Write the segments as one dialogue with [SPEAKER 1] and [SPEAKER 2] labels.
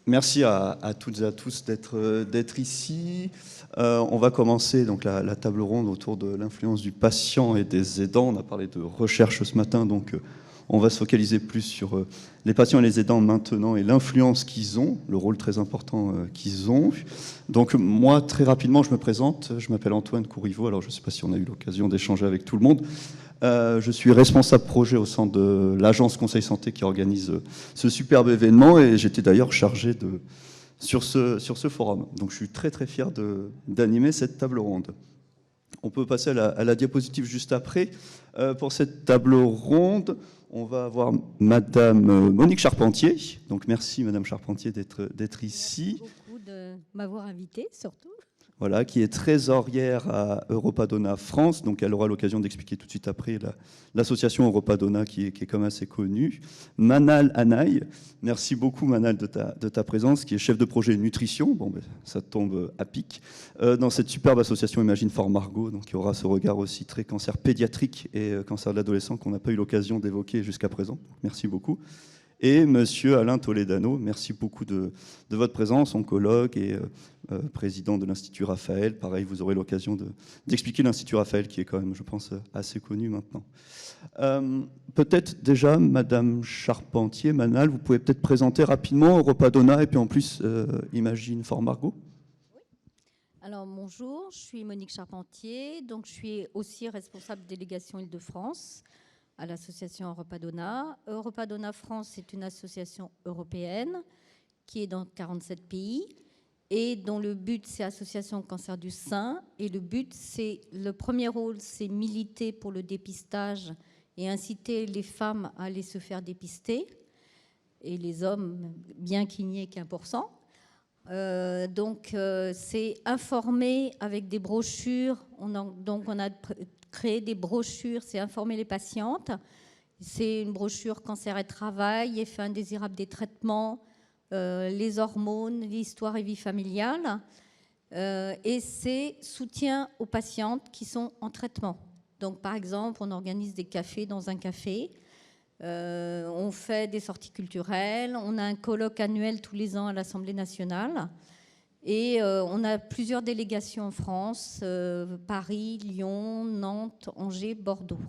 [SPEAKER 1] Merci à toutes et à tous d'être ici. On va commencer donc la table ronde autour de l'influence du patient et des aidants. On a parlé de recherche ce matin, donc on va se focaliser plus sur les patients et les aidants maintenant et l'influence qu'ils ont, le rôle très important qu'ils ont. Donc moi, très rapidement, je me présente. Je m'appelle Antoine Courriveau. Alors je ne sais pas si on a eu l'occasion d'échanger avec tout le monde. Je suis responsable projet au sein de l'agence Conseil Santé qui organise ce superbe événement et j'étais d'ailleurs chargé sur ce forum. Donc je suis très très fier d'animer cette table ronde. On peut passer à la diapositive juste après. Pour cette table ronde, on va avoir Madame Monique Charpentier. Donc merci Madame Charpentier d'être ici.
[SPEAKER 2] Merci beaucoup de m'avoir invitée surtout.
[SPEAKER 1] Voilà, qui est trésorière à Europadona France. Donc, elle aura l'occasion d'expliquer tout de suite après l'association Europadona qui est quand même assez connue. Manal Anaï, merci beaucoup Manal de ta présence, qui est chef de projet nutrition. Bon, ben, ça tombe à pic. Dans cette superbe association Imagine for Margot, donc, qui aura ce regard aussi très cancer pédiatrique et cancer de l'adolescent qu'on n'a pas eu l'occasion d'évoquer jusqu'à présent. Donc, merci beaucoup. Et Monsieur Alain Toledano, merci beaucoup de votre présence, oncologue et président de l'Institut Raphaël. Pareil, vous aurez l'occasion d'expliquer l'Institut Raphaël, qui est quand même, je pense, assez connu maintenant. Peut-être déjà, Madame Charpentier, Manal, vous pouvez peut-être présenter rapidement Europadona et puis en plus Imagine for Margot.
[SPEAKER 2] Oui. Alors bonjour, je suis Monique Charpentier, donc je suis aussi responsable délégation Île-de-France à l'association Europadona. Europadona France est une association européenne qui est dans 47 pays et dont le but, c'est Association Cancer du Sein. Et le but, le premier rôle, c'est militer pour le dépistage et inciter les femmes à aller se faire dépister, et les hommes, bien qu'il n'y ait qu'1%. C'est informer avec des brochures. On a créé des brochures, c'est informer les patientes. C'est une brochure cancer et travail, effets indésirables des traitements, les hormones, l'histoire et vie familiale. Et c'est soutien aux patientes qui sont en traitement. Donc, par exemple, on organise des cafés dans un café. On fait des sorties culturelles. On a un colloque annuel tous les ans à l'Assemblée nationale. Et on a plusieurs délégations en France, Paris, Lyon, Nantes, Angers, Bordeaux.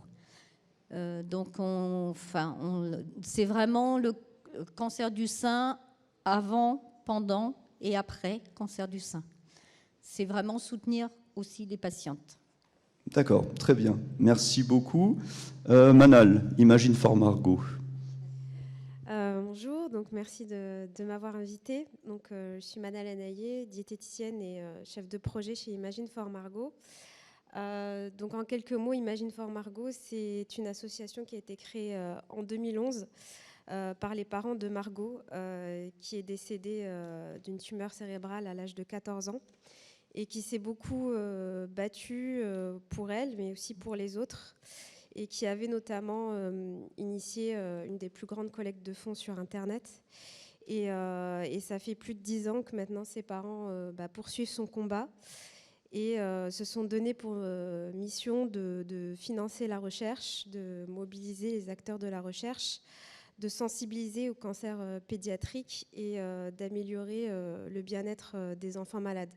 [SPEAKER 2] C'est vraiment le cancer du sein avant, pendant et après cancer du sein. C'est vraiment soutenir aussi les patientes.
[SPEAKER 1] D'accord, très bien. Merci beaucoup. Manal, Imagine for Margot.
[SPEAKER 3] Bonjour, donc merci de m'avoir invitée. Donc, je suis Manal Anaï, diététicienne et chef de projet chez Imagine for Margot. Donc en quelques mots, Imagine for Margot, c'est une association qui a été créée en 2011 par les parents de Margot, qui est décédée d'une tumeur cérébrale à l'âge de 14 ans et qui s'est beaucoup battue pour elle, mais aussi pour les autres, et qui avait notamment initié une des plus grandes collectes de fonds sur Internet. Et ça fait plus de 10 ans que maintenant ses parents poursuivent son combat et se sont donnés pour mission de financer la recherche, de mobiliser les acteurs de la recherche, de sensibiliser au cancer pédiatrique et d'améliorer le bien-être des enfants malades.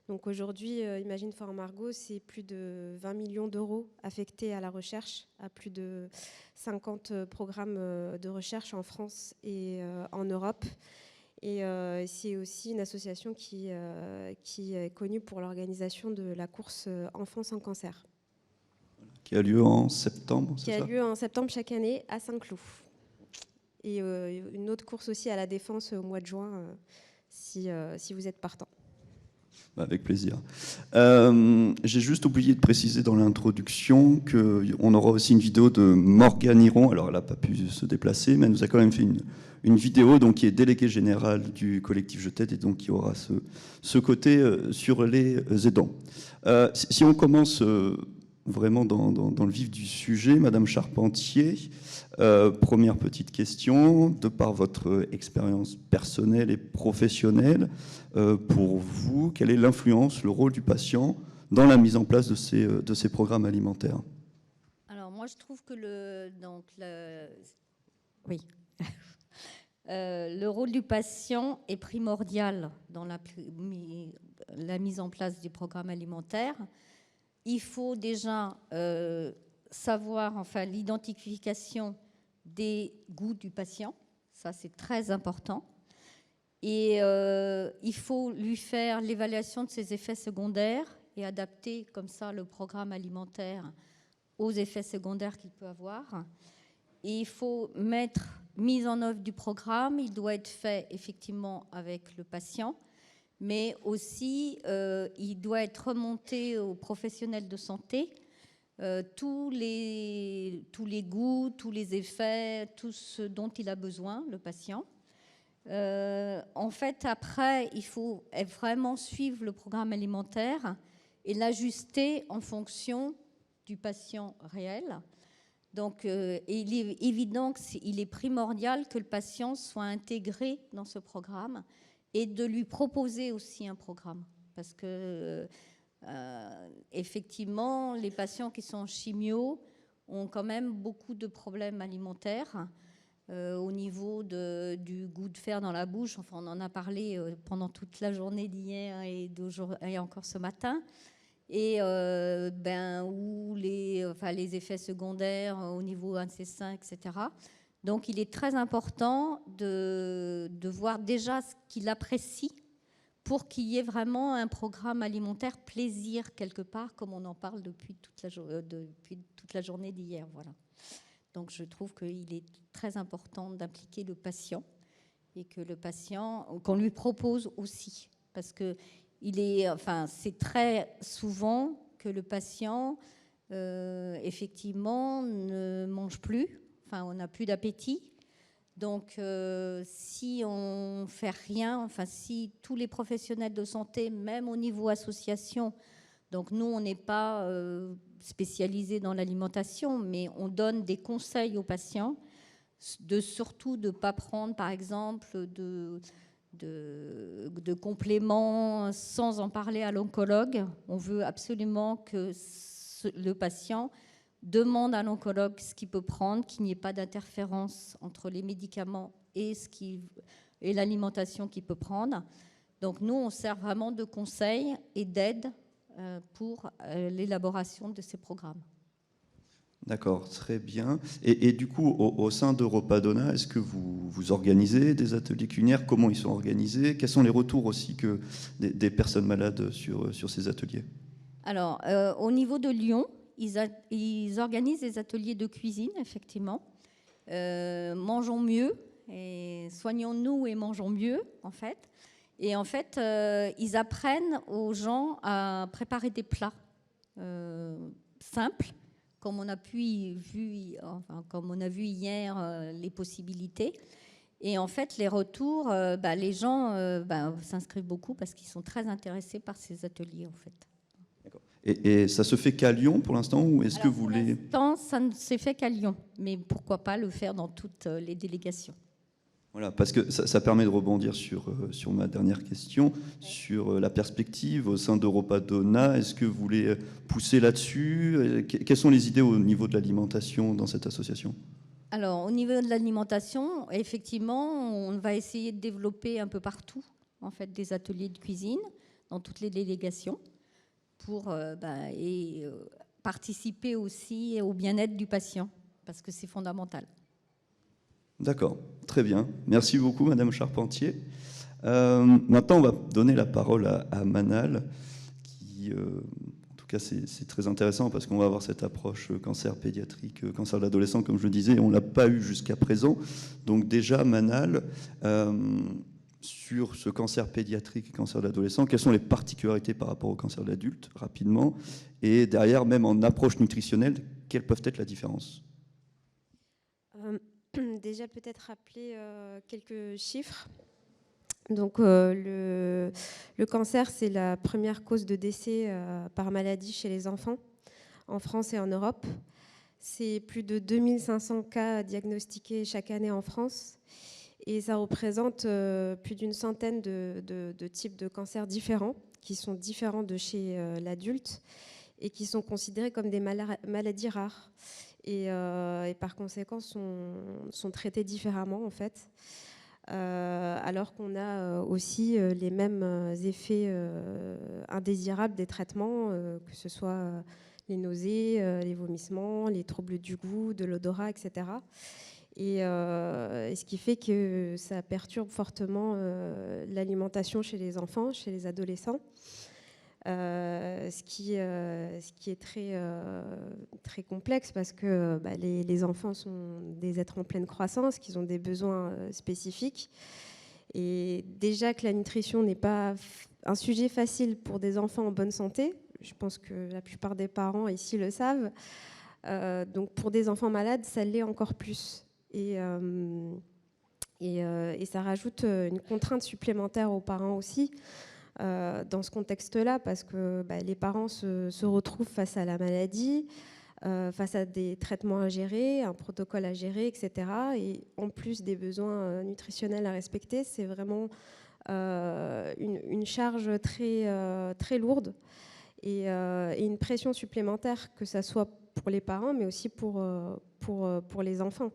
[SPEAKER 3] Donc aujourd'hui, Imagine for Margot, c'est plus de 20 millions d'euros affectés à la recherche, à plus de 50 programmes de recherche en France et en Europe. Et c'est aussi une association qui est connue pour l'organisation de la course Enfants sans cancer.
[SPEAKER 1] Qui a lieu en septembre,
[SPEAKER 3] c'est ça ? Qui a lieu en septembre chaque année à Saint-Cloud. Et une autre course aussi à la Défense au mois de juin, si vous êtes partant.
[SPEAKER 1] Avec plaisir. J'ai juste oublié de préciser dans l'introduction qu'on aura aussi une vidéo de Morgane Hiron. Alors, elle n'a pas pu se déplacer, mais elle nous a quand même fait une vidéo donc, qui est déléguée générale du collectif Je t'aide et donc qui aura ce côté sur les aidants. Si on commence vraiment dans le vif du sujet, Madame Charpentier, première petite question, de par votre expérience personnelle et professionnelle, pour vous, quelle est l'influence, le rôle du patient dans la mise en place de ces programmes alimentaires ?
[SPEAKER 2] Alors moi je trouve que oui. Le rôle du patient est primordial dans la mise en place du programme alimentaire. Il faut déjà savoir, enfin, l'identification des goûts du patient. Ça, c'est très important. Et il faut lui faire l'évaluation de ses effets secondaires et adapter comme ça le programme alimentaire aux effets secondaires qu'il peut avoir. Et il faut mettre mise en œuvre du programme. Il doit être fait effectivement avec le patient, mais aussi il doit être remonté aux professionnels de santé. Tous les goûts, tous les effets, tout ce dont il a besoin, le patient. En fait, après, il faut vraiment suivre le programme alimentaire et l'ajuster en fonction du patient réel. Donc, il est évident qu'il est primordial que le patient soit intégré dans ce programme et de lui proposer aussi un programme. Parce que, effectivement, les patients qui sont en chimio ont quand même beaucoup de problèmes alimentaires au niveau du goût de fer dans la bouche. Enfin, on en a parlé pendant toute la journée d'hier et encore ce matin. Et ou les effets secondaires au niveau incessin, etc. Donc, il est très important de voir déjà ce qu'il apprécie pour qu'il y ait vraiment un programme alimentaire plaisir quelque part, comme on en parle depuis toute la journée d'hier. Voilà. Donc, je trouve qu'il est très important d'impliquer le patient et que le patient, qu'on lui propose aussi, parce que c'est très souvent que le patient, effectivement, ne mange plus. Enfin, on n'a plus d'appétit. Donc, si on ne fait rien, si tous les professionnels de santé, même au niveau association, donc nous, on n'est pas spécialisés dans l'alimentation, mais on donne des conseils aux patients, surtout de ne pas prendre, par exemple, de compléments sans en parler à l'oncologue. On veut absolument que le patient demande à l'oncologue ce qu'il peut prendre, qu'il n'y ait pas d'interférence entre les médicaments et l'alimentation qu'il peut prendre. Donc nous, on sert vraiment de conseil et d'aide pour l'élaboration de ces programmes.
[SPEAKER 1] D'accord, très bien. Et du coup, au sein d'Europadona, est-ce que vous organisez des ateliers culinaires? Comment ils sont organisés? Quels sont les retours aussi des personnes malades sur ces ateliers?
[SPEAKER 2] Alors, au niveau de Lyon, ils organisent des ateliers de cuisine, effectivement. Mangeons mieux, et soignons-nous et mangeons mieux, en fait. Et en fait, ils apprennent aux gens à préparer des plats simples, comme on a vu hier les possibilités. Et en fait, les retours, les gens s'inscrivent beaucoup parce qu'ils sont très intéressés par ces ateliers, en fait.
[SPEAKER 1] D'accord. Et ça se fait qu'à Lyon pour l'instant, ou est-ce que vous voulez...
[SPEAKER 2] Pour l'instant, ça ne s'est fait qu'à Lyon, mais pourquoi pas le faire dans toutes les délégations.
[SPEAKER 1] Voilà, parce que ça permet de rebondir sur ma dernière question, sur la perspective au sein d'Europadona. Est-ce que vous voulez pousser là-dessus? Quelles sont les idées au niveau de l'alimentation dans cette association?
[SPEAKER 2] Alors, au niveau de l'alimentation, effectivement, on va essayer de développer un peu partout, en fait, des ateliers de cuisine dans toutes les délégations pour participer aussi au bien-être du patient, parce que c'est fondamental.
[SPEAKER 1] D'accord, très bien. Merci beaucoup, Madame Charpentier. Maintenant, on va donner la parole à Manal, qui, en tout cas, c'est très intéressant parce qu'on va avoir cette approche cancer pédiatrique, cancer de l'adolescent, comme je le disais, et on ne l'a pas eu jusqu'à présent. Donc déjà, Manal, sur ce cancer pédiatrique et cancer de l'adolescent, quelles sont les particularités par rapport au cancer de l'adulte, rapidement, et derrière, même en approche nutritionnelle, quelles peuvent être la différence?
[SPEAKER 3] Déjà, peut-être rappeler quelques chiffres. Donc, le cancer, c'est la première cause de décès par maladie chez les enfants, en France et en Europe. C'est plus de 2500 cas diagnostiqués chaque année en France. Et ça représente plus d'une centaine de types de cancers différents, qui sont différents de chez l'adulte et qui sont considérés comme des maladies rares. Et par conséquent sont traités différemment, en fait. alors qu'on a aussi les mêmes effets indésirables des traitements, que ce soit les nausées, les vomissements, les troubles du goût, de l'odorat, etc. Et ce qui fait que ça perturbe fortement l'alimentation chez les enfants, chez les adolescents. Ce qui est très complexe parce que les enfants sont des êtres en pleine croissance, qui ont des besoins spécifiques. Et déjà que la nutrition n'est pas un sujet facile pour des enfants en bonne santé, je pense que la plupart des parents ici le savent, donc pour des enfants malades, ça l'est encore plus. Et ça rajoute une contrainte supplémentaire aux parents aussi, dans ce contexte-là, parce que les parents se retrouvent face à la maladie, face à des traitements à gérer, un protocole à gérer, etc. Et en plus des besoins nutritionnels à respecter, c'est vraiment une charge très lourde et une pression supplémentaire, que ce soit pour les parents, mais aussi pour les enfants.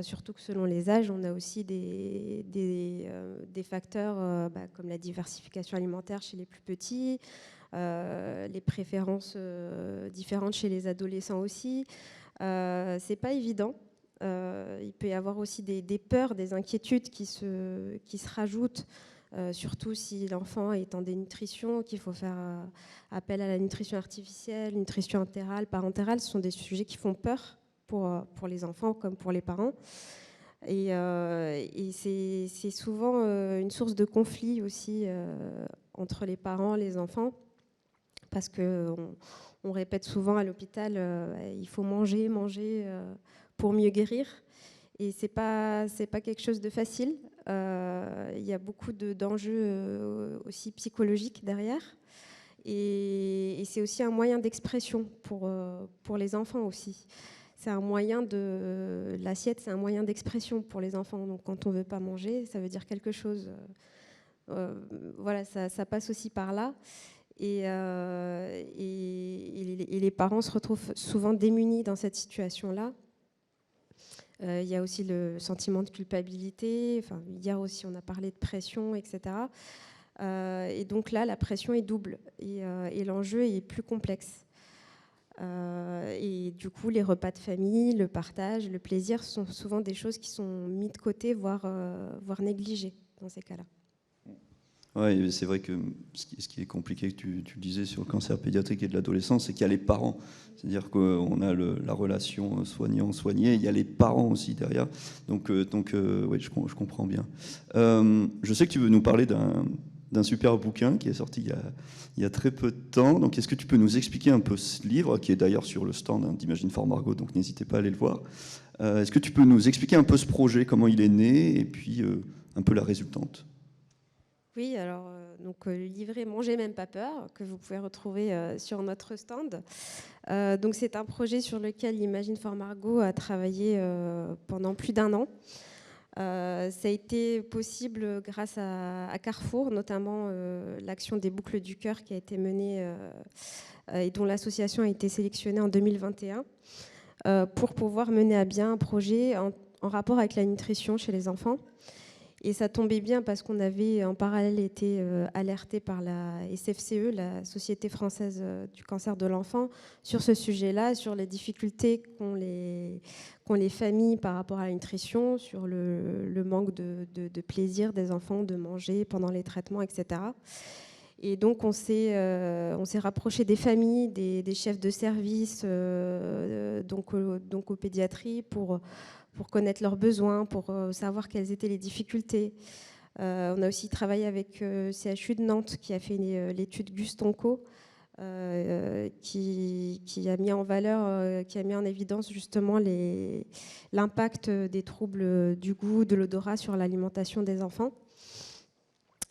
[SPEAKER 3] Surtout que selon les âges, on a aussi des facteurs comme la diversification alimentaire chez les plus petits, les préférences différentes chez les adolescents aussi. C'est pas évident. Il peut y avoir aussi des peurs, des inquiétudes qui se rajoutent, surtout si l'enfant est en dénutrition, qu'il faut faire appel à la nutrition artificielle, nutrition entérale, parentérale. Ce sont des sujets qui font peur pour les enfants comme pour les parents. Et c'est souvent une source de conflit aussi entre les parents et les enfants, parce qu'on répète souvent à l'hôpital il faut manger pour mieux guérir. Et c'est pas quelque chose de facile. Il y a beaucoup d'enjeux aussi psychologiques derrière. Et c'est aussi un moyen d'expression pour les enfants aussi. C'est un moyen l'assiette, c'est un moyen d'expression pour les enfants. Donc quand on ne veut pas manger, ça veut dire quelque chose. Voilà, ça passe aussi par là. Et les parents se retrouvent souvent démunis dans cette situation-là. Il y a aussi le sentiment de culpabilité. Enfin, hier aussi, on a parlé de pression, etc. Et donc là, la pression est double et l'enjeu est plus complexe. Et du coup, les repas de famille, le partage, le plaisir sont souvent des choses qui sont mises de côté, voire négligées dans ces cas-là.
[SPEAKER 1] Oui, c'est vrai que ce qui est compliqué, que tu le disais sur le cancer pédiatrique et de l'adolescence, c'est qu'il y a les parents. C'est-à-dire qu'on a la relation soignant-soigné, il y a les parents aussi derrière. Donc oui, je comprends bien. Je sais que tu veux nous parler d'un super bouquin qui est sorti il y a très peu de temps. Donc, est-ce que tu peux nous expliquer un peu ce livre, qui est d'ailleurs sur le stand d'Imagine for Margot, donc n'hésitez pas à aller le voir. Est-ce que tu peux nous expliquer un peu ce projet, comment il est né, et puis un peu la résultante?
[SPEAKER 3] Oui, alors donc, le livret Mangez même pas peur, que vous pouvez retrouver sur notre stand. Donc, c'est un projet sur lequel Imagine for Margot a travaillé pendant plus d'1 an. Ça a été possible grâce à Carrefour, notamment l'action des boucles du cœur qui a été menée et dont l'association a été sélectionnée en 2021 pour pouvoir mener à bien un projet en rapport avec la nutrition chez les enfants. Et ça tombait bien parce qu'on avait en parallèle été alerté par la SFCE, la Société française du cancer de l'enfant, sur ce sujet-là, sur les difficultés qu'ont les familles par rapport à la nutrition, sur le manque de plaisir des enfants de manger pendant les traitements, etc. Et donc on s'est rapproché des familles, des chefs de service, donc aux pédiatries, pour connaître leurs besoins, pour savoir quelles étaient les difficultés. On a aussi travaillé avec CHU de Nantes, qui a fait l'étude Gustonco, qui a mis en valeur, qui a mis en évidence justement l'impact des troubles du goût, de l'odorat sur l'alimentation des enfants.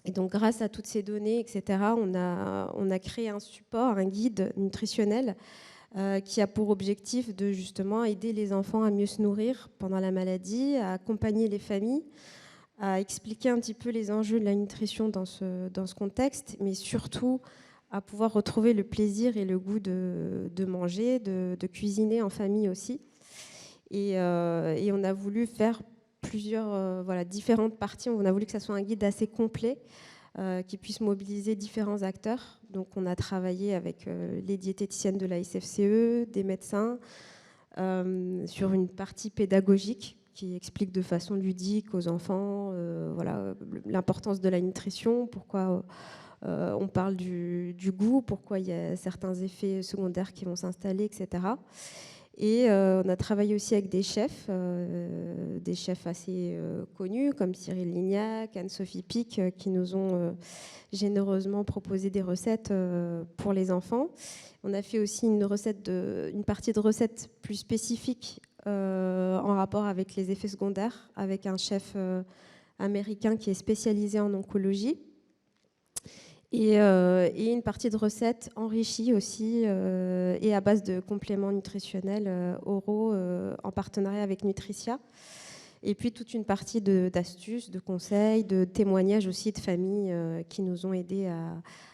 [SPEAKER 3] Et donc, grâce à toutes ces données, etc., on a créé un support, un guide nutritionnel qui a pour objectif de justement aider les enfants à mieux se nourrir pendant la maladie, à accompagner les familles, à expliquer un petit peu les enjeux de la nutrition dans ce contexte, mais surtout à pouvoir retrouver le plaisir et le goût de manger, de cuisiner en famille aussi. Et on a voulu faire plusieurs différentes parties. On a voulu que ça soit un guide assez complet qui puisse mobiliser différents acteurs. Donc on a travaillé avec les diététiciennes de la SFCE, des médecins, sur une partie pédagogique qui explique de façon ludique aux enfants l'importance de la nutrition, pourquoi on parle du goût, pourquoi il y a certains effets secondaires qui vont s'installer, etc. Et on a travaillé aussi avec des chefs assez connus, comme Cyril Lignac, Anne-Sophie Pic, qui nous ont généreusement proposé des recettes pour les enfants. On a fait aussi une partie de recettes plus spécifiques en rapport avec les effets secondaires, avec un chef américain qui est spécialisé en oncologie. Et une partie de recettes enrichies aussi et à base de compléments nutritionnels oraux en partenariat avec Nutricia. Et puis toute une partie d'astuces, de conseils, de témoignages aussi de familles qui nous ont aidés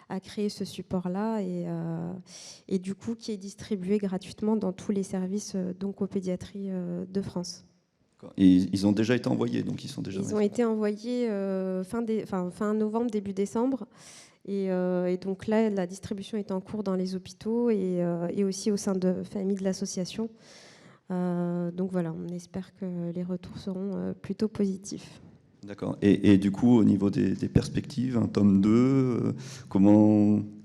[SPEAKER 3] à créer ce support-là et du coup qui est distribué gratuitement dans tous les services d'oncopédiatrie de France.
[SPEAKER 1] Et ils ont déjà été envoyés, donc ils sont déjà...
[SPEAKER 3] Ils ont été envoyés fin novembre, début décembre. Et donc là, la distribution est en cours dans les hôpitaux et aussi au sein de familles de l'association. Donc voilà, on espère que les retours seront plutôt positifs.
[SPEAKER 1] D'accord. Et du coup, au niveau des perspectives, un tome 2,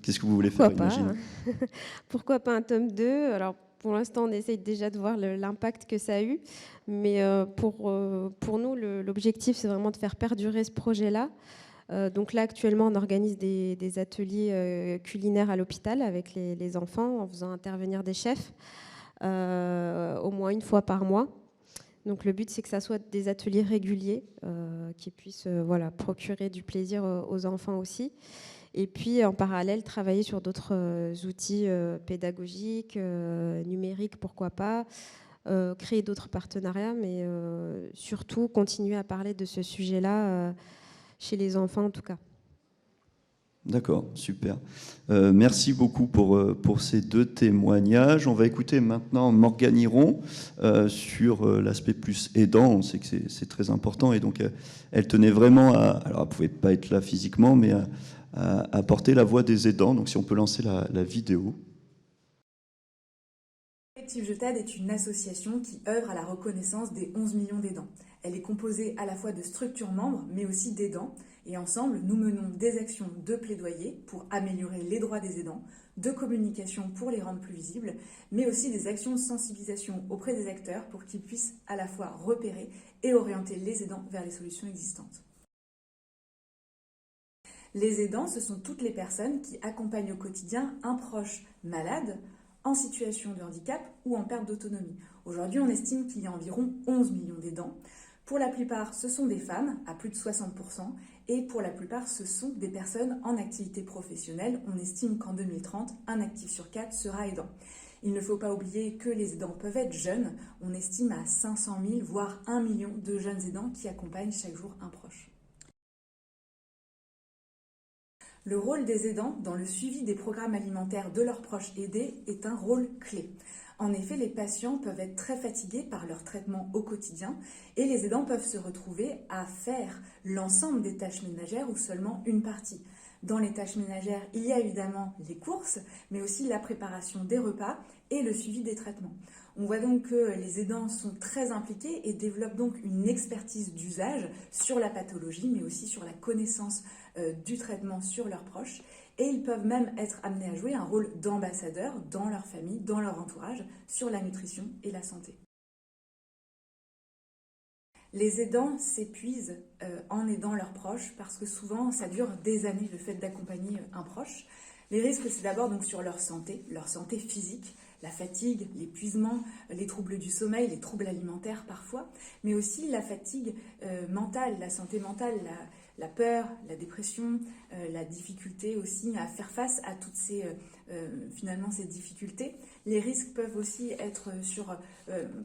[SPEAKER 1] qu'est-ce que vous voulez faire, imagine ?
[SPEAKER 3] Pourquoi pas un tome 2 ? Alors, pour l'instant, on essaye déjà de voir l'impact que ça a eu. Mais pour nous, l'objectif, c'est vraiment de faire perdurer ce projet-là. Donc là, actuellement, on organise des ateliers culinaires à l'hôpital avec les enfants en faisant intervenir des chefs au moins une fois par mois. Donc le but, c'est que ça soit des ateliers réguliers qui puissent procurer du plaisir aux enfants aussi. Et puis, en parallèle, travailler sur d'autres outils pédagogiques, numériques, pourquoi pas, créer d'autres partenariats, mais surtout continuer à parler de ce sujet-là chez les enfants en tout cas.
[SPEAKER 1] D'accord, super. Merci beaucoup pour ces 2 témoignages. On va écouter maintenant Morgane Hiron sur l'aspect plus aidant. On sait que c'est très important et donc elle tenait vraiment alors elle ne pouvait pas être là physiquement, mais à porter la voix des aidants. Donc si on peut lancer la vidéo.
[SPEAKER 4] Collectif Je t'aide est une association qui œuvre à la reconnaissance des 11 millions d'aidants. Elle est composée à la fois de structures membres, mais aussi d'aidants. Et ensemble, nous menons des actions de plaidoyer pour améliorer les droits des aidants, de communication pour les rendre plus visibles, mais aussi des actions de sensibilisation auprès des acteurs pour qu'ils puissent à la fois repérer et orienter les aidants vers les solutions existantes. Les aidants, ce sont toutes les personnes qui accompagnent au quotidien un proche malade, en situation de handicap ou en perte d'autonomie. Aujourd'hui, on estime qu'il y a environ 11 millions d'aidants. Pour la plupart, ce sont des femmes, à plus de 60%, et pour la plupart, ce sont des personnes en activité professionnelle. On estime qu'en 2030, un actif sur 4 sera aidant. Il ne faut pas oublier que les aidants peuvent être jeunes. On estime à 500 000, voire 1 million de jeunes aidants qui accompagnent chaque jour un proche. Le rôle des aidants dans le suivi des programmes alimentaires de leurs proches aidés est un rôle clé. En effet, les patients peuvent être très fatigués par leur traitement au quotidien et les aidants peuvent se retrouver à faire l'ensemble des tâches ménagères ou seulement une partie. Dans les tâches ménagères, il y a évidemment les courses, mais aussi la préparation des repas et le suivi des traitements. On voit donc que les aidants sont très impliqués et développent donc une expertise d'usage sur la pathologie, mais aussi sur la connaissance du traitement sur leurs proches. Et ils peuvent même être amenés à jouer un rôle d'ambassadeur dans leur famille, dans leur entourage, sur la nutrition et la santé. Les aidants s'épuisent en aidant leurs proches parce que souvent ça dure des années le fait d'accompagner un proche. Les risques, c'est d'abord donc sur leur santé physique, la fatigue, l'épuisement, les troubles du sommeil, les troubles alimentaires parfois, mais aussi la fatigue mentale, la santé mentale, la peur, la dépression, la difficulté aussi à faire face à toutes ces difficultés. Les risques peuvent aussi être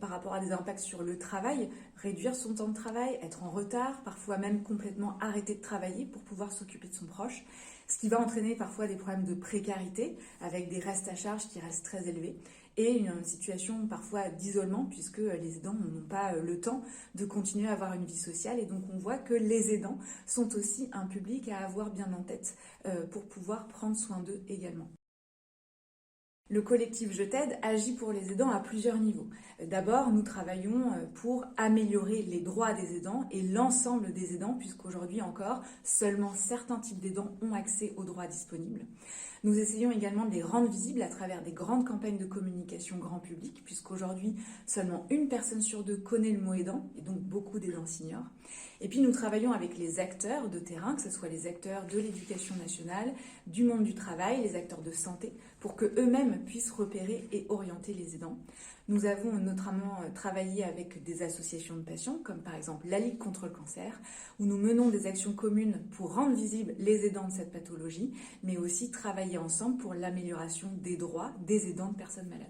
[SPEAKER 4] par rapport à des impacts sur le travail, réduire son temps de travail, être en retard, parfois même complètement arrêter de travailler pour pouvoir s'occuper de son proche, ce qui va entraîner parfois des problèmes de précarité avec des restes à charge qui restent très élevés. et une situation parfois d'isolement, puisque les aidants n'ont pas le temps de continuer à avoir une vie sociale. Et donc on voit que les aidants sont aussi un public à avoir bien en tête pour pouvoir prendre soin d'eux également. Le collectif Je t'aide agit pour les aidants à plusieurs niveaux. D'abord, nous travaillons pour améliorer les droits des aidants et l'ensemble des aidants, puisqu'aujourd'hui encore, seulement certains types d'aidants ont accès aux droits disponibles. Nous essayons également de les rendre visibles à travers des grandes campagnes de communication grand public, puisqu'aujourd'hui, seulement une personne sur deux connaît le mot aidant, et donc beaucoup d'aidants s'ignorent. Et puis nous travaillons avec les acteurs de terrain, que ce soit les acteurs de l'éducation nationale, du monde du travail, les acteurs de santé, pour qu'eux-mêmes puissent repérer et orienter les aidants. Nous avons notamment travaillé avec des associations de patients, comme par exemple la Ligue contre le cancer, où nous menons des actions communes pour rendre visibles les aidants de cette pathologie, mais aussi travailler ensemble pour l'amélioration des droits des aidants de personnes malades.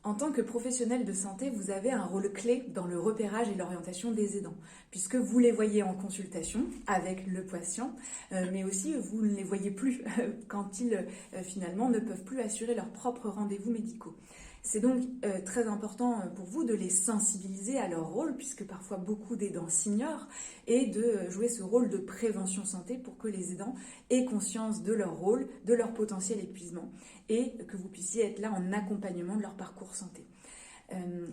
[SPEAKER 4] En tant que professionnel de santé, vous avez un rôle clé dans le repérage et l'orientation des aidants, puisque vous les voyez en consultation avec le patient, mais aussi vous ne les voyez plus quand ils finalement ne peuvent plus assurer leurs propres rendez-vous médicaux. C'est donc très important pour vous de les sensibiliser à leur rôle, puisque parfois beaucoup d'aidants s'ignorent, et de jouer ce rôle de prévention santé pour que les aidants aient conscience de leur rôle, de leur potentiel épuisement, et que vous puissiez être là en accompagnement de leur parcours santé.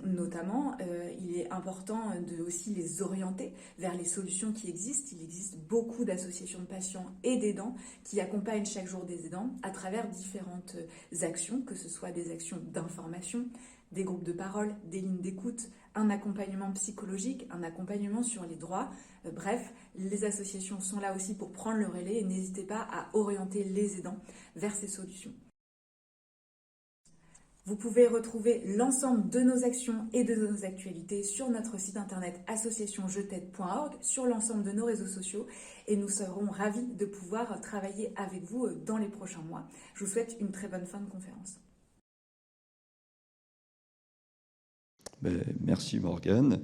[SPEAKER 4] Notamment, il est important de aussi les orienter vers les solutions qui existent. Il existe beaucoup d'associations de patients et d'aidants qui accompagnent chaque jour des aidants à travers différentes actions, que ce soit des actions d'information, des groupes de parole, des lignes d'écoute, un accompagnement psychologique, un accompagnement sur les droits. Bref, les associations sont là aussi pour prendre le relais et n'hésitez pas à orienter les aidants vers ces solutions. Vous pouvez retrouver l'ensemble de nos actions et de nos actualités sur notre site internet associationjet'aide.org, sur l'ensemble de nos réseaux sociaux, et nous serons ravis de pouvoir travailler avec vous dans les prochains mois. Je vous souhaite une très bonne fin de conférence.
[SPEAKER 1] Merci Morgane.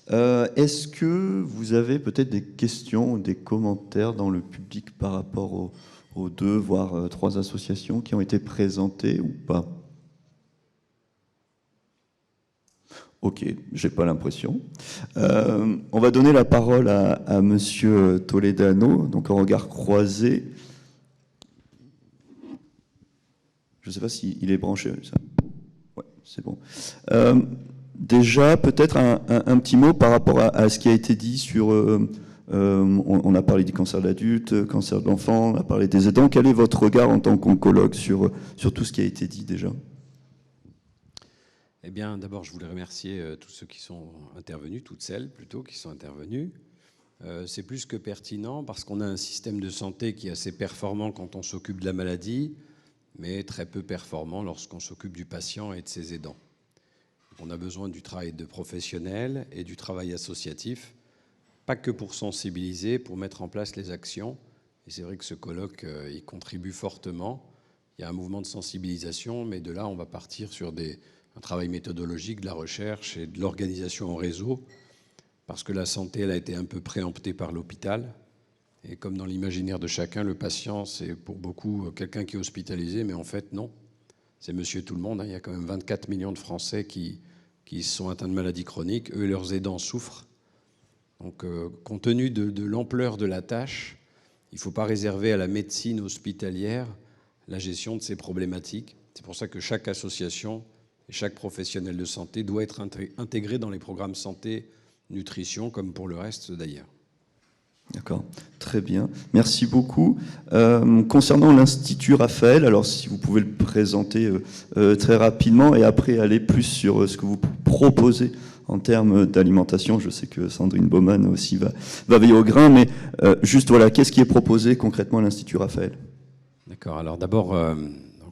[SPEAKER 1] Est-ce que vous avez peut-être des questions ou des commentaires dans le public par rapport aux 2, voire 3 associations qui ont été présentées ou pas ? Ok, j'ai pas l'impression. On va donner la parole à Monsieur Toledano, donc en regard croisé. Je ne sais pas s'il est branché. Ouais, c'est bon. Déjà, peut-être un petit mot par rapport à ce qui a été dit sur... on a parlé du cancer de l'adulte, cancer de l'enfant, on a parlé des aidants. Quel est votre regard en tant qu'oncologue sur tout ce qui a été dit déjà ?
[SPEAKER 5] Eh bien, d'abord, je voulais remercier tous ceux qui sont intervenus, toutes celles plutôt qui sont intervenues. C'est plus que pertinent parce qu'on a un système de santé qui est assez performant quand on s'occupe de la maladie, mais très peu performant lorsqu'on s'occupe du patient et de ses aidants. On a besoin du travail de professionnels et du travail associatif, pas que pour sensibiliser, pour mettre en place les actions. Et c'est vrai que ce colloque y contribue fortement. Il y a un mouvement de sensibilisation, mais de là, on va partir sur un travail méthodologique, de la recherche et de l'organisation en réseau, parce que la santé, elle a été un peu préemptée par l'hôpital. Et comme dans l'imaginaire de chacun, le patient, c'est pour beaucoup quelqu'un qui est hospitalisé, mais en fait, non. C'est monsieur tout le monde. Il y a quand même 24 millions de Français qui sont atteints de maladies chroniques. Eux et leurs aidants souffrent. Donc, compte tenu de l'ampleur de la tâche, il ne faut pas réserver à la médecine hospitalière la gestion de ces problématiques. C'est pour ça que chaque association et chaque professionnel de santé doit être intégré dans les programmes santé, nutrition, comme pour le reste d'ailleurs.
[SPEAKER 1] D'accord, très bien. Merci beaucoup. Concernant l'Institut Raphaël, alors si vous pouvez le présenter très rapidement et après aller plus sur ce que vous proposez en termes d'alimentation. Je sais que Sandrine Baumann aussi va veiller au grain, mais juste voilà, qu'est-ce qui est proposé concrètement à l'Institut Raphaël ?
[SPEAKER 5] D'accord, alors d'abord,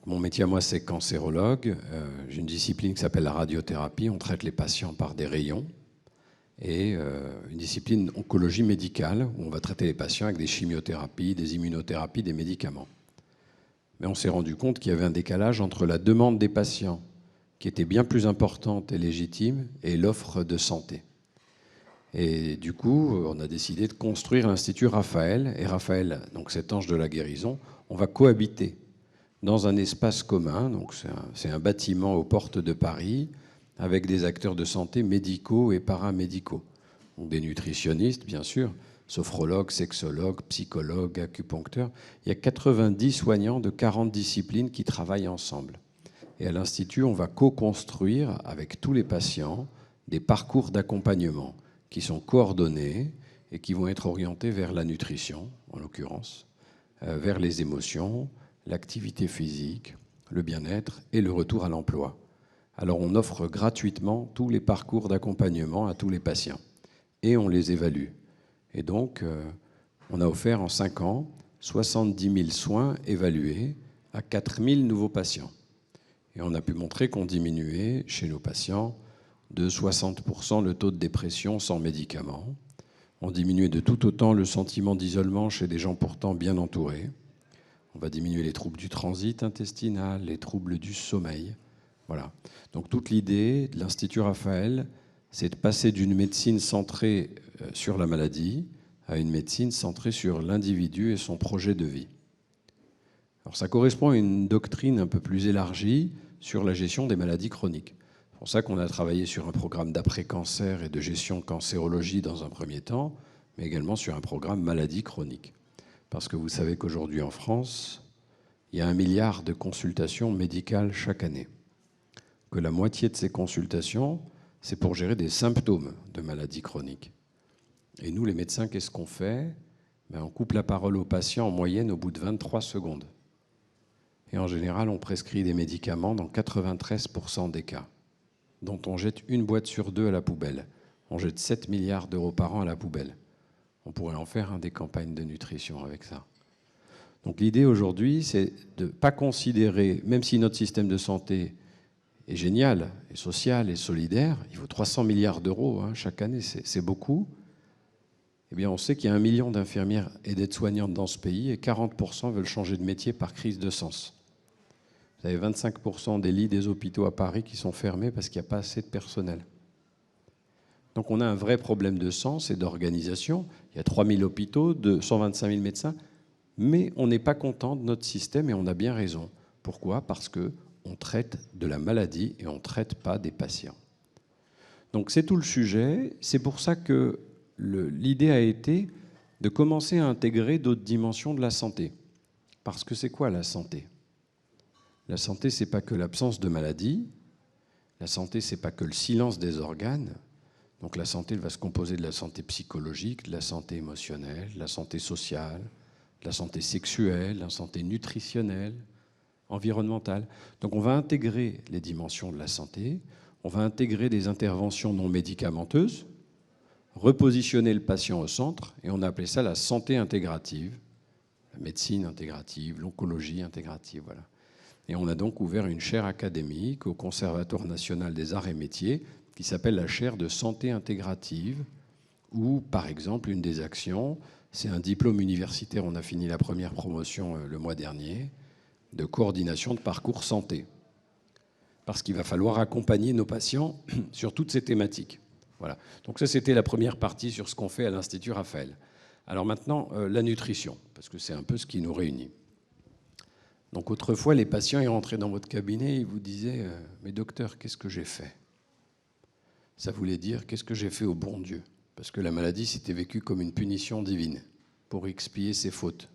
[SPEAKER 5] mon métier à moi c'est cancérologue. J'ai une discipline qui s'appelle la radiothérapie. On traite les patients par des rayons. Et une discipline oncologie médicale, où on va traiter les patients avec des chimiothérapies, des immunothérapies, des médicaments. Mais on s'est rendu compte qu'il y avait un décalage entre la demande des patients, qui était bien plus importante et légitime, et l'offre de santé. Et du coup, on a décidé de construire l'Institut Raphaël. Et Raphaël, donc cet ange de la guérison, on va cohabiter dans un espace commun. Donc c'est un bâtiment aux portes de Paris avec des acteurs de santé médicaux et paramédicaux. Donc des nutritionnistes, bien sûr, sophrologues, sexologues, psychologues, acupuncteurs. Il y a 90 soignants de 40 disciplines qui travaillent ensemble. Et à l'Institut, on va co-construire avec tous les patients des parcours d'accompagnement qui sont coordonnés et qui vont être orientés vers la nutrition, en l'occurrence, vers les émotions, l'activité physique, le bien-être et le retour à l'emploi. Alors on offre gratuitement tous les parcours d'accompagnement à tous les patients et on les évalue. Et donc, on a offert en 5 ans 70 000 soins évalués à 4 000 nouveaux patients. Et on a pu montrer qu'on diminuait chez nos patients de 60% le taux de dépression sans médicaments. On diminuait de tout autant le sentiment d'isolement chez des gens pourtant bien entourés. On va diminuer les troubles du transit intestinal, les troubles du sommeil. Voilà. Donc toute l'idée de l'Institut Raphael, c'est de passer d'une médecine centrée sur la maladie à une médecine centrée sur l'individu et son projet de vie. Alors ça correspond à une doctrine un peu plus élargie sur la gestion des maladies chroniques. C'est pour ça qu'on a travaillé sur un programme d'après-cancer et de gestion cancérologie dans un premier temps, mais également sur un programme maladie chronique. Parce que vous savez qu'aujourd'hui en France, il y a 1 milliard de consultations médicales chaque année. Que la moitié de ces consultations, c'est pour gérer des symptômes de maladies chroniques. Et nous, les médecins, qu'est-ce qu'on fait ? On coupe la parole aux patients en moyenne au bout de 23 secondes. Et en général, on prescrit des médicaments dans 93% des cas, dont on jette 1 boîte sur 2 à la poubelle. On jette 7 milliards d'euros par an à la poubelle. On pourrait en faire des campagnes de nutrition avec ça. Donc l'idée aujourd'hui, c'est de ne pas considérer, même si notre système de santé est génial, et social, et solidaire, il vaut 300 milliards d'euros chaque année, c'est beaucoup. Eh bien, on sait qu'il y a 1 million d'infirmières et d'aides-soignantes dans ce pays, et 40% veulent changer de métier par crise de sens. Vous avez 25% des lits des hôpitaux à Paris qui sont fermés parce qu'il n'y a pas assez de personnel. Donc on a un vrai problème de sens et d'organisation. Il y a 3000 hôpitaux, 125 000 médecins, mais on n'est pas content de notre système et on a bien raison. Pourquoi ? Parce qu'on traite de la maladie et on ne traite pas des patients. Donc c'est tout le sujet. C'est pour ça que l'idée a été de commencer à intégrer d'autres dimensions de la santé. Parce que c'est quoi la santé ? La santé, ce n'est pas que l'absence de maladie. La santé, ce n'est pas que le silence des organes. Donc la santé, elle va se composer de la santé psychologique, de la santé émotionnelle, de la santé sociale, de la santé sexuelle, de la santé nutritionnelle, environnementale. Donc on va intégrer les dimensions de la santé, on va intégrer des interventions non médicamenteuses, repositionner le patient au centre, et on a appelé ça la santé intégrative, la médecine intégrative, l'oncologie intégrative, voilà. Et on a donc ouvert une chaire académique au Conservatoire national des arts et métiers qui s'appelle la chaire de santé intégrative, où, par exemple, une des actions, c'est un diplôme universitaire, on a fini la première promotion le mois dernier, de coordination de parcours santé. Parce qu'il va falloir accompagner nos patients sur toutes ces thématiques. Voilà. Donc ça, c'était la première partie sur ce qu'on fait à l'Institut Raphael. Alors maintenant, la nutrition, parce que c'est un peu ce qui nous réunit. Donc autrefois, les patients, ils rentraient dans votre cabinet, ils vous disaient « Mais docteur, qu'est-ce que j'ai fait ?» Ça voulait dire « Qu'est-ce que j'ai fait au bon Dieu ?» Parce que la maladie, c'était vécu comme une punition divine pour expier ses fautes.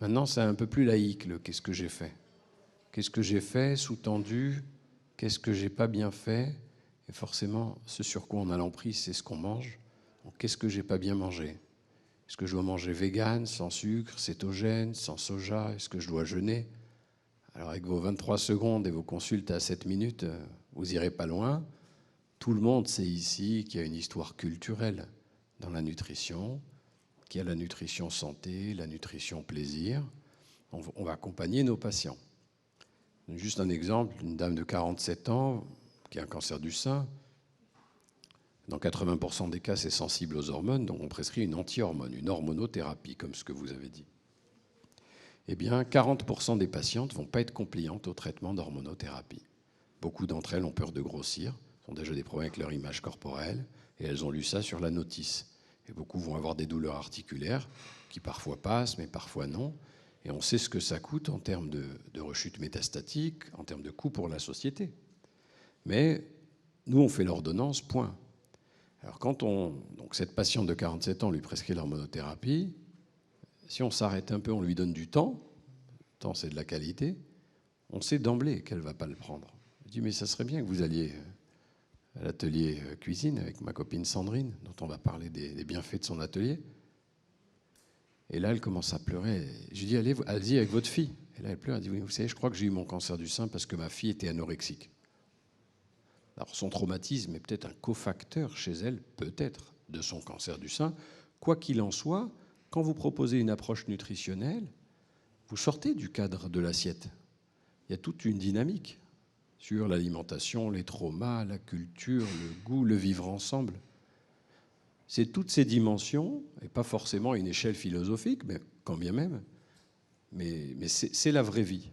[SPEAKER 5] Maintenant, c'est un peu plus laïque, le « Qu'est-ce que j'ai fait ?» Qu'est-ce que j'ai fait, sous-tendu, qu'est-ce que j'ai pas bien fait? Et forcément, ce sur quoi on a l'emprise, c'est ce qu'on mange. Donc, qu'est-ce que j'ai pas bien mangé? Est-ce que je dois manger vegan, sans sucre, cétogène, sans soja? Est-ce que je dois jeûner? Alors, avec vos 23 secondes et vos consultes à 7 minutes, vous irez pas loin. Tout le monde sait ici qu'il y a une histoire culturelle dans la nutrition, qu'il y a la nutrition santé, la nutrition plaisir. On va accompagner nos patients. Juste un exemple, une dame de 47 ans qui a un cancer du sein. Dans 80% des cas, c'est sensible aux hormones, donc on prescrit une anti-hormone, une hormonothérapie, comme ce que vous avez dit. Eh bien, 40% des patientes ne vont pas être compliantes au traitement d'hormonothérapie. Beaucoup d'entre elles ont peur de grossir, ont déjà des problèmes avec leur image corporelle, et elles ont lu ça sur la notice. Et beaucoup vont avoir des douleurs articulaires, qui parfois passent, mais parfois non. Et on sait ce que ça coûte en termes de rechute métastatique, en termes de coût pour la société. Mais nous, on fait l'ordonnance, point. Alors donc cette patiente de 47 ans lui prescrit l'hormonothérapie. Si on s'arrête un peu, on lui donne du temps. Le temps, c'est de la qualité. On sait d'emblée qu'elle ne va pas le prendre. Je dis, mais ça serait bien que vous alliez à l'atelier cuisine avec ma copine Sandrine, dont on va parler des bienfaits de son atelier. Et là, elle commence à pleurer. Je lui dis, allez-y avec votre fille. Et là, elle pleure. Elle dit, oui, vous savez, je crois que j'ai eu mon cancer du sein parce que ma fille était anorexique. Alors, son traumatisme est peut-être un cofacteur chez elle, peut-être, de son cancer du sein. Quoi qu'il en soit, quand vous proposez une approche nutritionnelle, vous sortez du cadre de l'assiette. Il y a toute une dynamique sur l'alimentation, les traumas, la culture, le goût, le vivre ensemble. C'est toutes ces dimensions, et pas forcément à une échelle philosophique, mais quand bien même, mais c'est la vraie vie.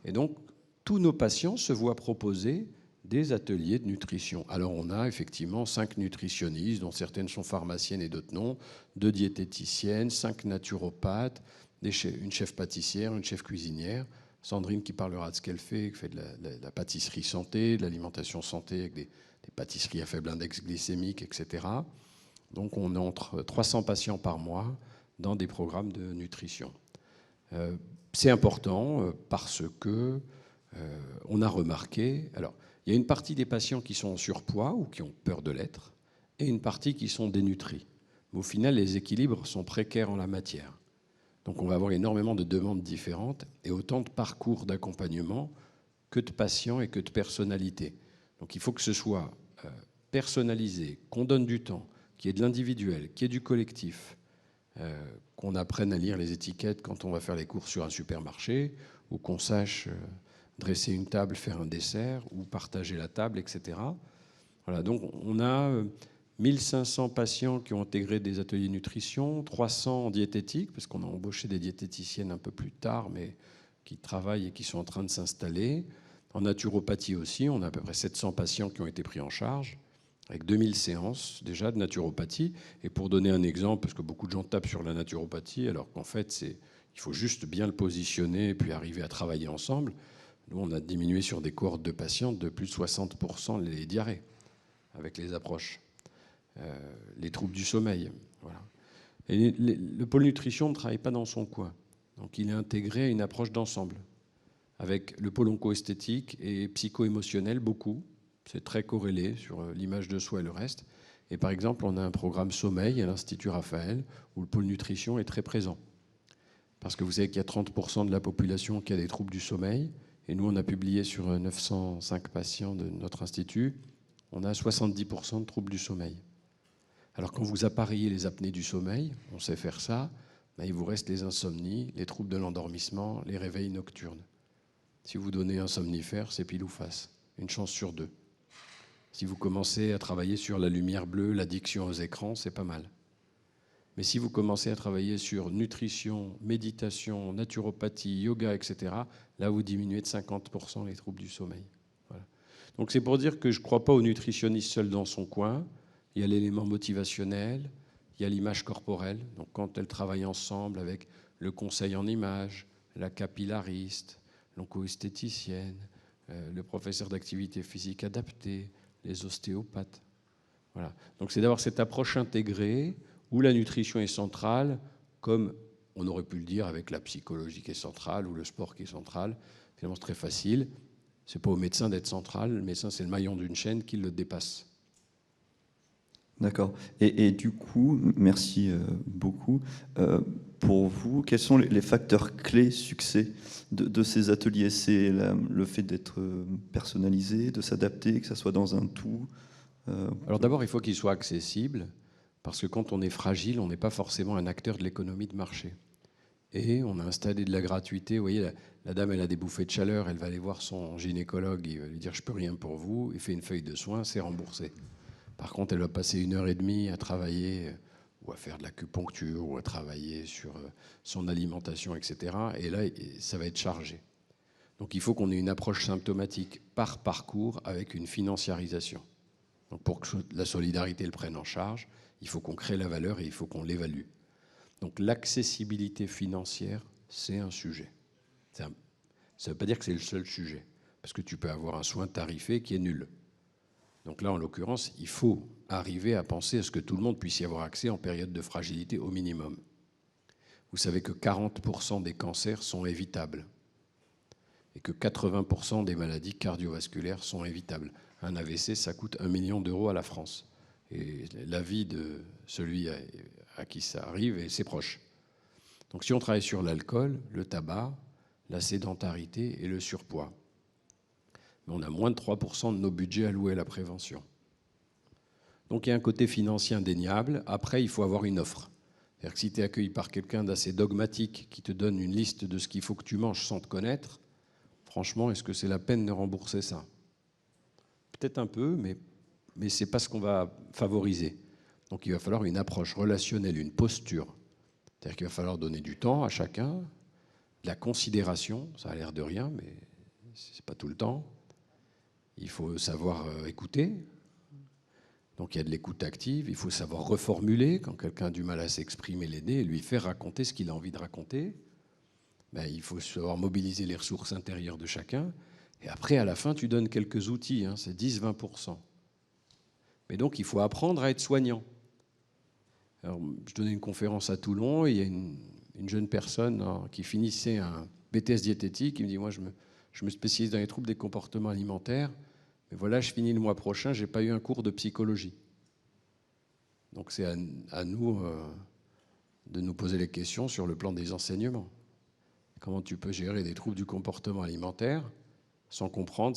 [SPEAKER 5] Et donc, tous nos patients se voient proposer des ateliers de nutrition. Alors, on a effectivement 5 nutritionnistes, dont certaines sont pharmaciennes et d'autres non, 2 diététiciennes, 5 naturopathes, une chef pâtissière, une chef cuisinière, Sandrine qui parlera de ce qu'elle fait, qui fait de la pâtisserie santé, de l'alimentation santé avec des pâtisseries à faible index glycémique, etc. Donc on a entre 300 patients par mois dans des programmes de nutrition. C'est important parce que on a remarqué... Alors, il y a une partie des patients qui sont en surpoids ou qui ont peur de l'être, et une partie qui sont dénutris. Mais au final, les équilibres sont précaires en la matière. Donc on va avoir énormément de demandes différentes et autant de parcours d'accompagnement que de patients et que de personnalités. Donc il faut que ce soit personnalisé, qu'on donne du temps, qu'il y ait de l'individuel, qu'il y ait du collectif, qu'on apprenne à lire les étiquettes quand on va faire les courses sur un supermarché, ou qu'on sache dresser une table, faire un dessert, ou partager la table, etc. Voilà, donc on a 1500 patients qui ont intégré des ateliers nutrition, 300 en diététique, parce qu'on a embauché des diététiciennes un peu plus tard, mais qui travaillent et qui sont en train de s'installer. En naturopathie aussi, on a à peu près 700 patients qui ont été pris en charge, avec 2000 séances déjà de naturopathie. Et pour donner un exemple, parce que beaucoup de gens tapent sur la naturopathie, alors qu'en fait, il faut juste bien le positionner et puis arriver à travailler ensemble. Nous, on a diminué sur des cohortes de patients de plus de 60% les diarrhées avec les approches. Les troubles du sommeil. Voilà. Et le pôle nutrition ne travaille pas dans son coin. Donc il est intégré à une approche d'ensemble, avec le pôle onco-esthétique et psycho-émotionnel, beaucoup. C'est très corrélé sur l'image de soi et le reste. Et par exemple, on a un programme sommeil à l'Institut Raphaël, où le pôle nutrition est très présent. Parce que vous savez qu'il y a 30% de la population qui a des troubles du sommeil. Et nous, on a publié sur 905 patients de notre institut, on a 70% de troubles du sommeil. Alors quand vous appareillez les apnées du sommeil, on sait faire ça, ben, il vous reste les insomnies, les troubles de l'endormissement, les réveils nocturnes. Si vous donnez un somnifère, c'est pile ou face, une chance sur 2. Si vous commencez à travailler sur la lumière bleue, l'addiction aux écrans, c'est pas mal. Mais si vous commencez à travailler sur nutrition, méditation, naturopathie, yoga, etc., là, vous diminuez de 50% les troubles du sommeil. Voilà. Donc c'est pour dire que je ne crois pas au nutritionniste seul dans son coin. Il y a l'élément motivationnel, il y a l'image corporelle. Donc quand elles travaillent ensemble avec le conseil en image, la capillariste, l'onco-esthéticienne, le professeur d'activité physique adaptée, les ostéopathes. Voilà. Donc c'est d'avoir cette approche intégrée où la nutrition est centrale, comme on aurait pu le dire avec la psychologie qui est centrale ou le sport qui est central. Finalement, c'est très facile. Ce n'est pas au médecin d'être central. Le médecin, c'est le maillon d'une chaîne qui le dépasse.
[SPEAKER 1] D'accord. Et du coup, merci beaucoup. Pour vous, quels sont les facteurs clés succès de ces ateliers? C'est le fait d'être personnalisé, de s'adapter, que ça soit dans un tout?
[SPEAKER 5] Alors d'abord, il faut qu'il soit accessible, parce que quand on est fragile, on n'est pas forcément un acteur de l'économie de marché. Et on a installé de la gratuité. Vous voyez, la dame, elle a des bouffées de chaleur, elle va aller voir son gynécologue, il va lui dire « je peux rien pour vous », il fait une feuille de soins, c'est remboursé. Par contre, elle va passer 1h30 à travailler ou à faire de l'acupuncture ou à travailler sur son alimentation, etc. Et là, ça va être chargé. Donc il faut qu'on ait une approche symptomatique par parcours avec une financiarisation. Donc pour que la solidarité le prenne en charge, il faut qu'on crée la valeur et il faut qu'on l'évalue. Donc l'accessibilité financière c'est un sujet. Ça ne veut pas dire que c'est le seul sujet, parce que tu peux avoir un soin tarifé qui est nul. Donc là, en l'occurrence, il faut arriver à penser à ce que tout le monde puisse y avoir accès en période de fragilité au minimum. Vous savez que 40% des cancers sont évitables et que 80% des maladies cardiovasculaires sont évitables. Un AVC, ça coûte 1 million d'euros à la France. Et la vie de celui à qui ça arrive et ses proches. Donc si on travaille sur l'alcool, le tabac, la sédentarité et le surpoids, mais on a moins de 3% de nos budgets alloués à la prévention. Donc il y a un côté financier indéniable. Après, il faut avoir une offre. C'est-à-dire que si tu es accueilli par quelqu'un d'assez dogmatique qui te donne une liste de ce qu'il faut que tu manges sans te connaître, franchement, est-ce que c'est la peine de rembourser ça? Peut-être un peu, mais ce n'est pas ce qu'on va favoriser. Donc il va falloir une approche relationnelle, une posture. C'est-à-dire qu'il va falloir donner du temps à chacun, de la considération, ça a l'air de rien, mais ce n'est pas tout le temps. Il faut savoir écouter. Donc il y a de l'écoute active, il faut savoir reformuler quand quelqu'un a du mal à s'exprimer, l'aider et lui faire raconter ce qu'il a envie de raconter. Il faut savoir mobiliser les ressources intérieures de chacun. Et après, à la fin, tu donnes quelques outils, hein, c'est 10-20%. Mais donc, il faut apprendre à être soignant. Alors, je donnais une conférence à Toulon, et il y a une jeune personne qui finissait un BTS diététique, il me dit, moi, je me spécialise dans les troubles des comportements alimentaires, mais voilà, je finis le mois prochain, je n'ai pas eu un cours de psychologie. Donc, c'est à nous de nous poser les questions sur le plan des enseignements. Comment tu peux gérer des troubles du comportement alimentaire sans comprendre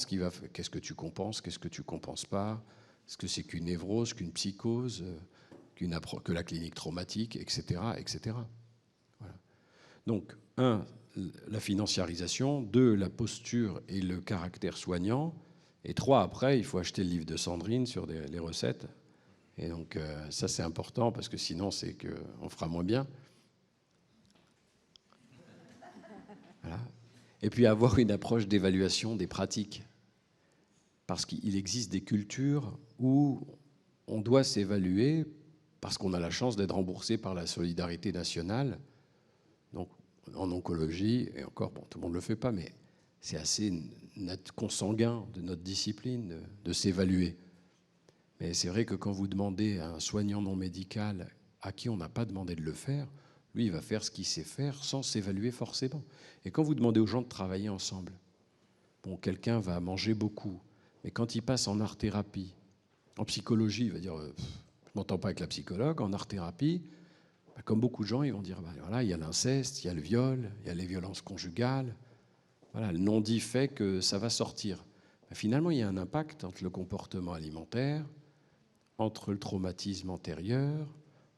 [SPEAKER 5] qu'est-ce que tu compenses, qu'est-ce que tu ne compenses pas, est-ce que c'est qu'une névrose, qu'une psychose, que la clinique traumatique, etc. etc. Voilà. Donc, 1, la financiarisation, 2, la posture et le caractère soignant, et 3, après, il faut acheter le livre de Sandrine sur les recettes. Et donc, ça, c'est important, parce que sinon, c'est qu'on fera moins bien. Voilà. Et puis avoir une approche d'évaluation des pratiques. Parce qu'il existe des cultures où on doit s'évaluer parce qu'on a la chance d'être remboursé par la solidarité nationale. Donc en oncologie, et encore, bon, tout le monde ne le fait pas, mais c'est assez consanguin de notre discipline de s'évaluer. Mais c'est vrai que quand vous demandez à un soignant non médical à qui on n'a pas demandé de le faire, lui, il va faire ce qu'il sait faire sans s'évaluer forcément. Et quand vous demandez aux gens de travailler ensemble, bon, quelqu'un va manger beaucoup, mais quand il passe en art-thérapie, en psychologie, il va dire je ne m'entends pas avec la psychologue. En art-thérapie, comme beaucoup de gens, ils vont dire voilà, il y a l'inceste, il y a le viol, il y a les violences conjugales. Voilà, le non-dit fait que ça va sortir. Finalement, il y a un impact entre le comportement alimentaire, entre le traumatisme antérieur,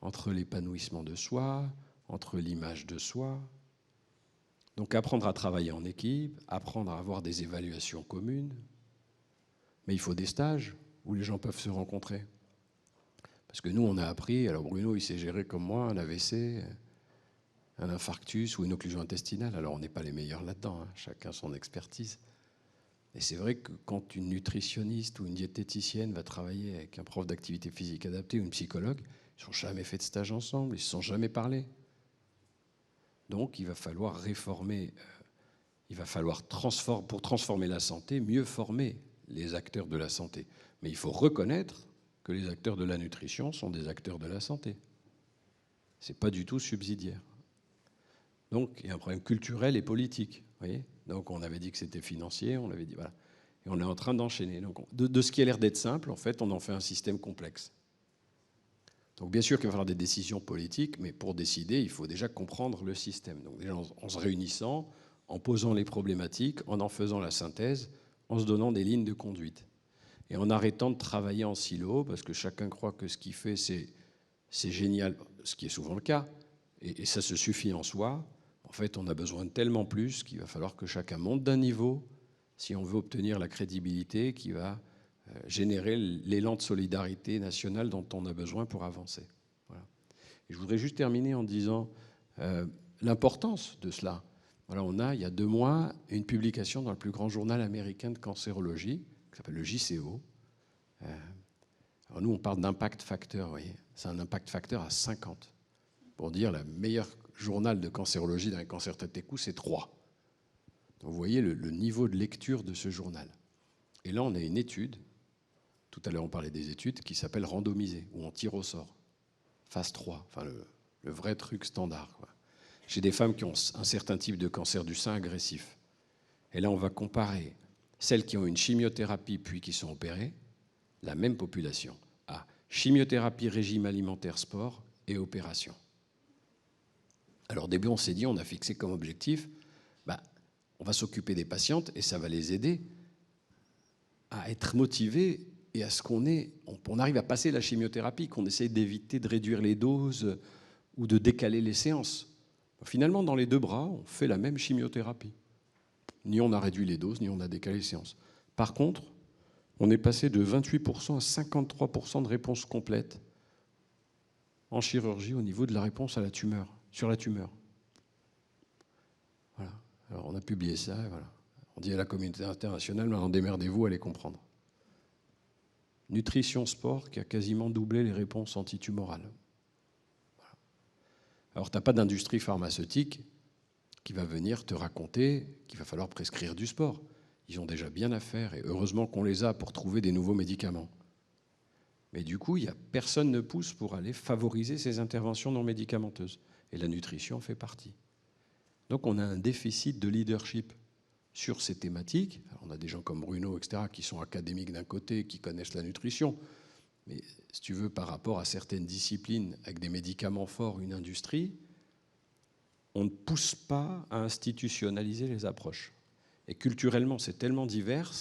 [SPEAKER 5] entre l'épanouissement de soi, entre l'image de soi. Donc apprendre à travailler en équipe, apprendre à avoir des évaluations communes. Mais il faut des stages où les gens peuvent se rencontrer. Parce que nous, on a appris, alors Bruno, il s'est géré comme moi, un AVC, un infarctus ou une occlusion intestinale. Alors on n'est pas les meilleurs là-dedans, hein, chacun son expertise. Et c'est vrai que quand une nutritionniste ou une diététicienne va travailler avec un prof d'activité physique adaptée ou une psychologue, ils n'ont jamais fait de stage ensemble, ils ne se sont jamais parlé. Donc il va falloir réformer, il va falloir pour transformer la santé, mieux former les acteurs de la santé. Mais il faut reconnaître que les acteurs de la nutrition sont des acteurs de la santé. Ce n'est pas du tout subsidiaire. Donc il y a un problème culturel et politique. Voyez, donc on avait dit que c'était financier, on avait dit voilà. Et on est en train d'enchaîner. Donc de ce qui a l'air d'être simple, en fait, on en fait un système complexe. Donc bien sûr qu'il va falloir des décisions politiques, mais pour décider, il faut déjà comprendre le système. Donc déjà en se réunissant, en posant les problématiques, en faisant la synthèse, en se donnant des lignes de conduite. Et en arrêtant de travailler en silo, parce que chacun croit que ce qu'il fait, c'est génial, ce qui est souvent le cas, et ça se suffit en soi. En fait, on a besoin de tellement plus qu'il va falloir que chacun monte d'un niveau si on veut obtenir la crédibilité qui va générer l'élan de solidarité nationale dont on a besoin pour avancer. Voilà. Et je voudrais juste terminer en disant l'importance de cela. Voilà, il y a 2 mois, une publication dans le plus grand journal américain de cancérologie, qui s'appelle le JCO. Alors nous, on parle d'impact facteur, vous voyez. C'est un impact facteur à 50, pour dire la meilleure journal de cancérologie dans les cancers tête et cou, c'est 3. Donc vous voyez le niveau de lecture de ce journal. Et là, on a une étude, tout à l'heure on parlait des études, qui s'appelle randomisée, où on tire au sort. Phase 3, enfin le vrai truc standard, quoi. Chez des femmes qui ont un certain type de cancer du sein agressif. Et là, on va comparer celles qui ont une chimiothérapie puis qui sont opérées, la même population, à chimiothérapie, régime alimentaire, sport et opération. Alors au début, on s'est dit, on a fixé comme objectif, on va s'occuper des patientes et ça va les aider à être motivés et à ce on arrive à passer la chimiothérapie, qu'on essaye d'éviter de réduire les doses ou de décaler les séances. Finalement, dans les 2 bras, on fait la même chimiothérapie. Ni on a réduit les doses, ni on a décalé les séances. Par contre, on est passé de 28% à 53% de réponse complète en chirurgie au niveau de la réponse à la tumeur, sur la tumeur. Voilà. Alors on a publié ça, et voilà. On dit à la communauté internationale, maintenant démerdez-vous, allez comprendre. Nutrition sport qui a quasiment doublé les réponses antitumorales. Voilà. Alors tu n'as pas d'industrie pharmaceutique qui va venir te raconter qu'il va falloir prescrire du sport. Ils ont déjà bien à faire, et heureusement qu'on les a pour trouver des nouveaux médicaments. Mais du coup, personne ne pousse pour aller favoriser ces interventions non médicamenteuses. Et la nutrition en fait partie. Donc on a un déficit de leadership sur ces thématiques. Alors, on a des gens comme Bruno, etc., qui sont académiques d'un côté, qui connaissent la nutrition. Mais si tu veux, par rapport à certaines disciplines avec des médicaments forts, une industrie, on ne pousse pas à institutionnaliser les approches. Et culturellement, c'est tellement divers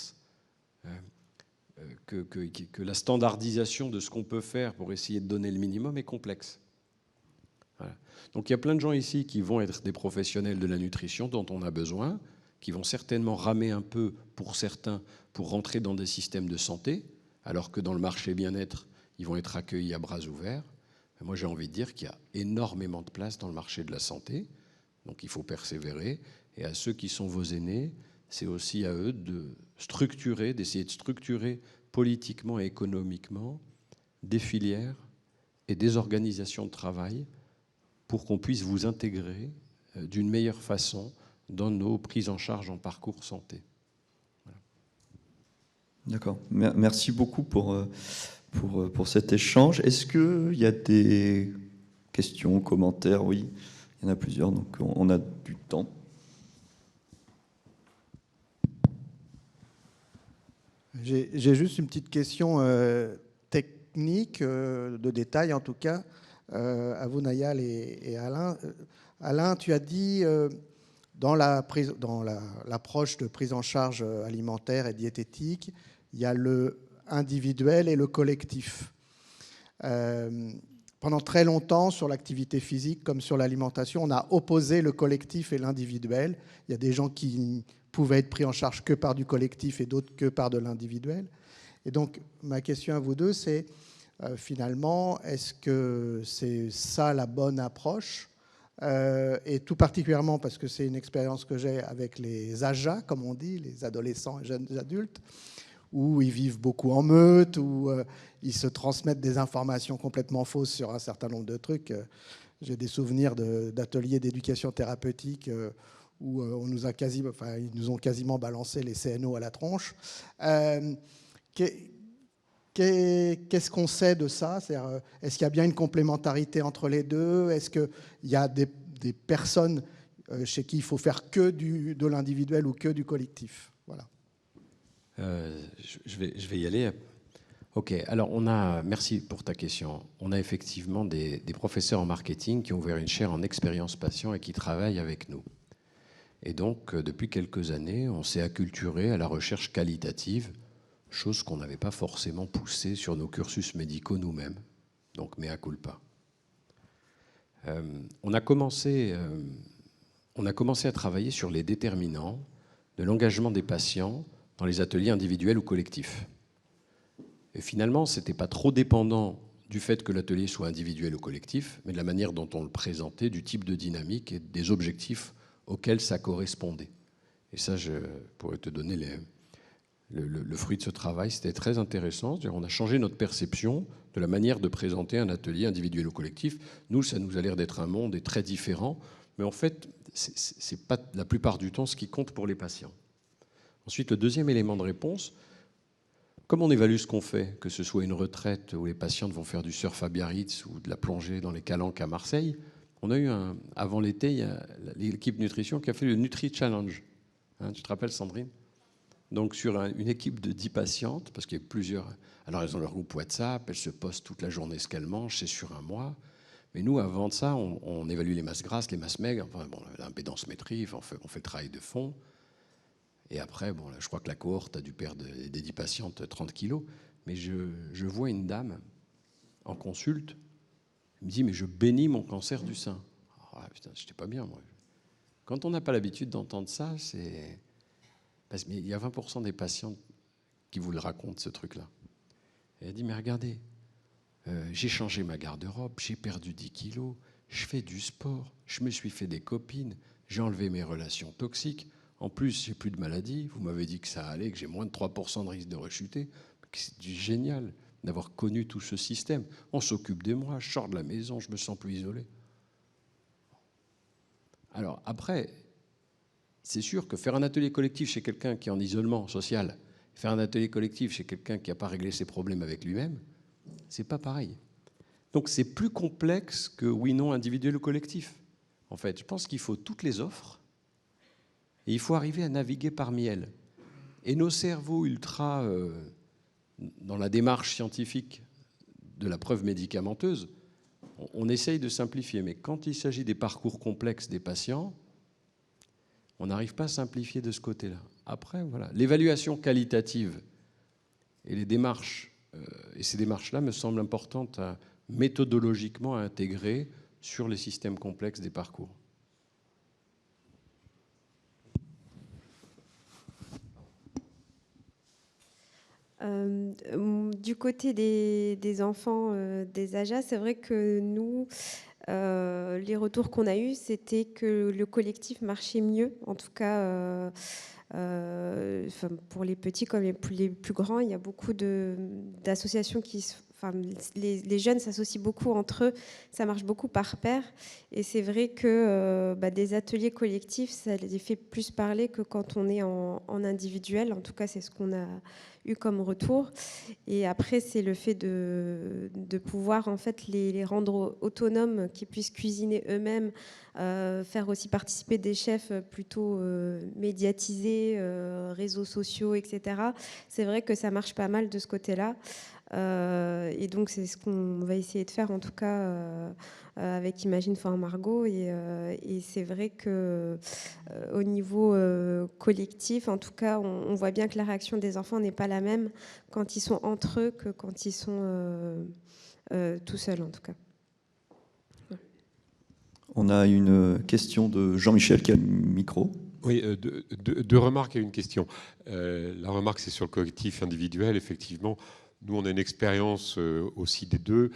[SPEAKER 5] que la standardisation de ce qu'on peut faire pour essayer de donner le minimum est complexe. Voilà. Donc il y a plein de gens ici qui vont être des professionnels de la nutrition dont on a besoin, qui vont certainement ramer un peu pour certains pour rentrer dans des systèmes de santé, alors que dans le marché bien-être, ils vont être accueillis à bras ouverts. Mais moi, j'ai envie de dire qu'il y a énormément de place dans le marché de la santé, donc il faut persévérer. Et à ceux qui sont vos aînés, c'est aussi à eux d'essayer de structurer politiquement et économiquement des filières et des organisations de travail pour qu'on puisse vous intégrer d'une meilleure façon dans nos prises en charge en parcours santé. Voilà.
[SPEAKER 1] D'accord. Merci beaucoup pour cet échange. Est-ce qu'il y a des questions, commentaires? Oui, il y en a plusieurs, donc on a du temps.
[SPEAKER 6] J'ai juste une petite question technique, de détail en tout cas, à vous Nayal et Alain. Alain, tu as dit dans l'approche de prise en charge alimentaire et diététique, il y a le individuel et le collectif. Pendant très longtemps, sur l'activité physique comme sur l'alimentation, on a opposé le collectif et l'individuel. Il y a des gens qui pouvaient être pris en charge que par du collectif et d'autres que par de l'individuel. Et donc, ma question à vous deux, c'est finalement, est-ce que c'est ça la bonne approche ? Et tout particulièrement parce que c'est une expérience que j'ai avec les AJA, comme on dit, les adolescents et jeunes adultes, où ils vivent beaucoup en meute, où ils se transmettent des informations complètement fausses sur un certain nombre de trucs. J'ai des souvenirs d'ateliers d'éducation thérapeutique où ils nous ont quasiment balancé les CNO à la tronche. Qu'est-ce qu'on sait de ça ? Est-ce qu'il y a bien une complémentarité entre les deux ? Est-ce qu'il y a des personnes chez qui il faut faire que de l'individuel ou que du collectif ? Voilà.
[SPEAKER 5] Je vais y aller. Ok, alors merci pour ta question. On a effectivement des professeurs en marketing qui ont ouvert une chaire en expérience patient et qui travaillent avec nous. Et donc, depuis quelques années, on s'est acculturé à la recherche qualitative, chose qu'on n'avait pas forcément poussée sur nos cursus médicaux nous-mêmes. Donc, mea culpa. On a commencé à travailler sur les déterminants de l'engagement des patients dans les ateliers individuels ou collectifs. Et finalement, ce n'était pas trop dépendant du fait que l'atelier soit individuel ou collectif, mais de la manière dont on le présentait, du type de dynamique et des objectifs auxquels ça correspondait. Et ça, je pourrais te donner le fruit de ce travail. C'était très intéressant. On a changé notre perception de la manière de présenter un atelier individuel ou collectif. Nous, ça nous a l'air d'être un monde très différent, mais en fait, ce n'est pas la plupart du temps ce qui compte pour les patients. Ensuite, le deuxième élément de réponse, comme on évalue ce qu'on fait, que ce soit une retraite où les patientes vont faire du surf à Biarritz ou de la plongée dans les Calanques à Marseille, on a eu avant l'été, il y a l'équipe nutrition qui a fait le Nutri Challenge. Hein, tu te rappelles, Sandrine? Donc sur une équipe de 10 patientes, parce qu'il y a plusieurs... Alors elles ont leur groupe WhatsApp, elles se postent toute la journée ce qu'elles mangent, c'est sur un mois. Mais nous, avant de ça, on évalue les masses grasses, les masses maigres, enfin, bon, l'impédance-métrie, on fait le travail de fond. Et après, bon, là, je crois que la cohorte a dû perdre des 10 patientes 30 kilos. Mais je vois une dame en consulte, elle me dit, mais je bénis mon cancer du sein. Ah, putain, j'étais pas bien, moi. Quand on n'a pas l'habitude d'entendre ça, c'est... Parce qu'il y a 20% des patients qui vous le racontent, ce truc-là. Et elle dit, mais regardez, j'ai changé ma garde-robe, j'ai perdu 10 kilos, je fais du sport, je me suis fait des copines, j'ai enlevé mes relations toxiques, en plus, j'ai plus de maladie, vous m'avez dit que ça allait, que j'ai moins de 3% de risque de rechuter. C'est génial d'avoir connu tout ce système. On s'occupe de moi, je sors de la maison, je me sens plus isolé. Alors après... C'est sûr que faire un atelier collectif chez quelqu'un qui est en isolement social, faire un atelier collectif chez quelqu'un qui n'a pas réglé ses problèmes avec lui-même, c'est pas pareil. Donc c'est plus complexe que oui-non individuel ou collectif. En fait, je pense qu'il faut toutes les offres et il faut arriver à naviguer parmi elles. Et nos cerveaux ultra, dans la démarche scientifique de la preuve médicamenteuse, on essaye de simplifier. Mais quand il s'agit des parcours complexes des patients, on n'arrive pas à simplifier de ce côté-là. Après, voilà, l'évaluation qualitative et les démarches, et ces démarches-là me semblent importantes méthodologiquement à intégrer sur les systèmes complexes des parcours.
[SPEAKER 3] Du côté des enfants des AJA, c'est vrai que nous... les retours qu'on a eus, c'était que le collectif marchait mieux. En tout cas, pour les petits comme les plus grands, il y a beaucoup d'associations qui... les jeunes s'associent beaucoup entre eux, ça marche beaucoup par pair. Et c'est vrai que des ateliers collectifs, ça les fait plus parler que quand on est en individuel. En tout cas, c'est ce qu'on a eu comme retour. Et après, c'est le fait de pouvoir en fait les rendre autonomes, qu'ils puissent cuisiner eux-mêmes, faire aussi participer des chefs plutôt médiatisés, réseaux sociaux, etc. C'est vrai que ça marche pas mal de ce côté-là. Et donc c'est ce qu'on va essayer de faire en tout cas avec Imagine for Margot et c'est vrai que au niveau collectif en tout cas on voit bien que la réaction des enfants n'est pas la même quand ils sont entre eux que quand ils sont tout seuls en tout cas.
[SPEAKER 1] On a une question de Jean-Michel qui a le micro.
[SPEAKER 7] Oui, deux remarques et une question. La remarque, c'est sur le collectif individuel. Effectivement, nous, on a une expérience aussi des deux.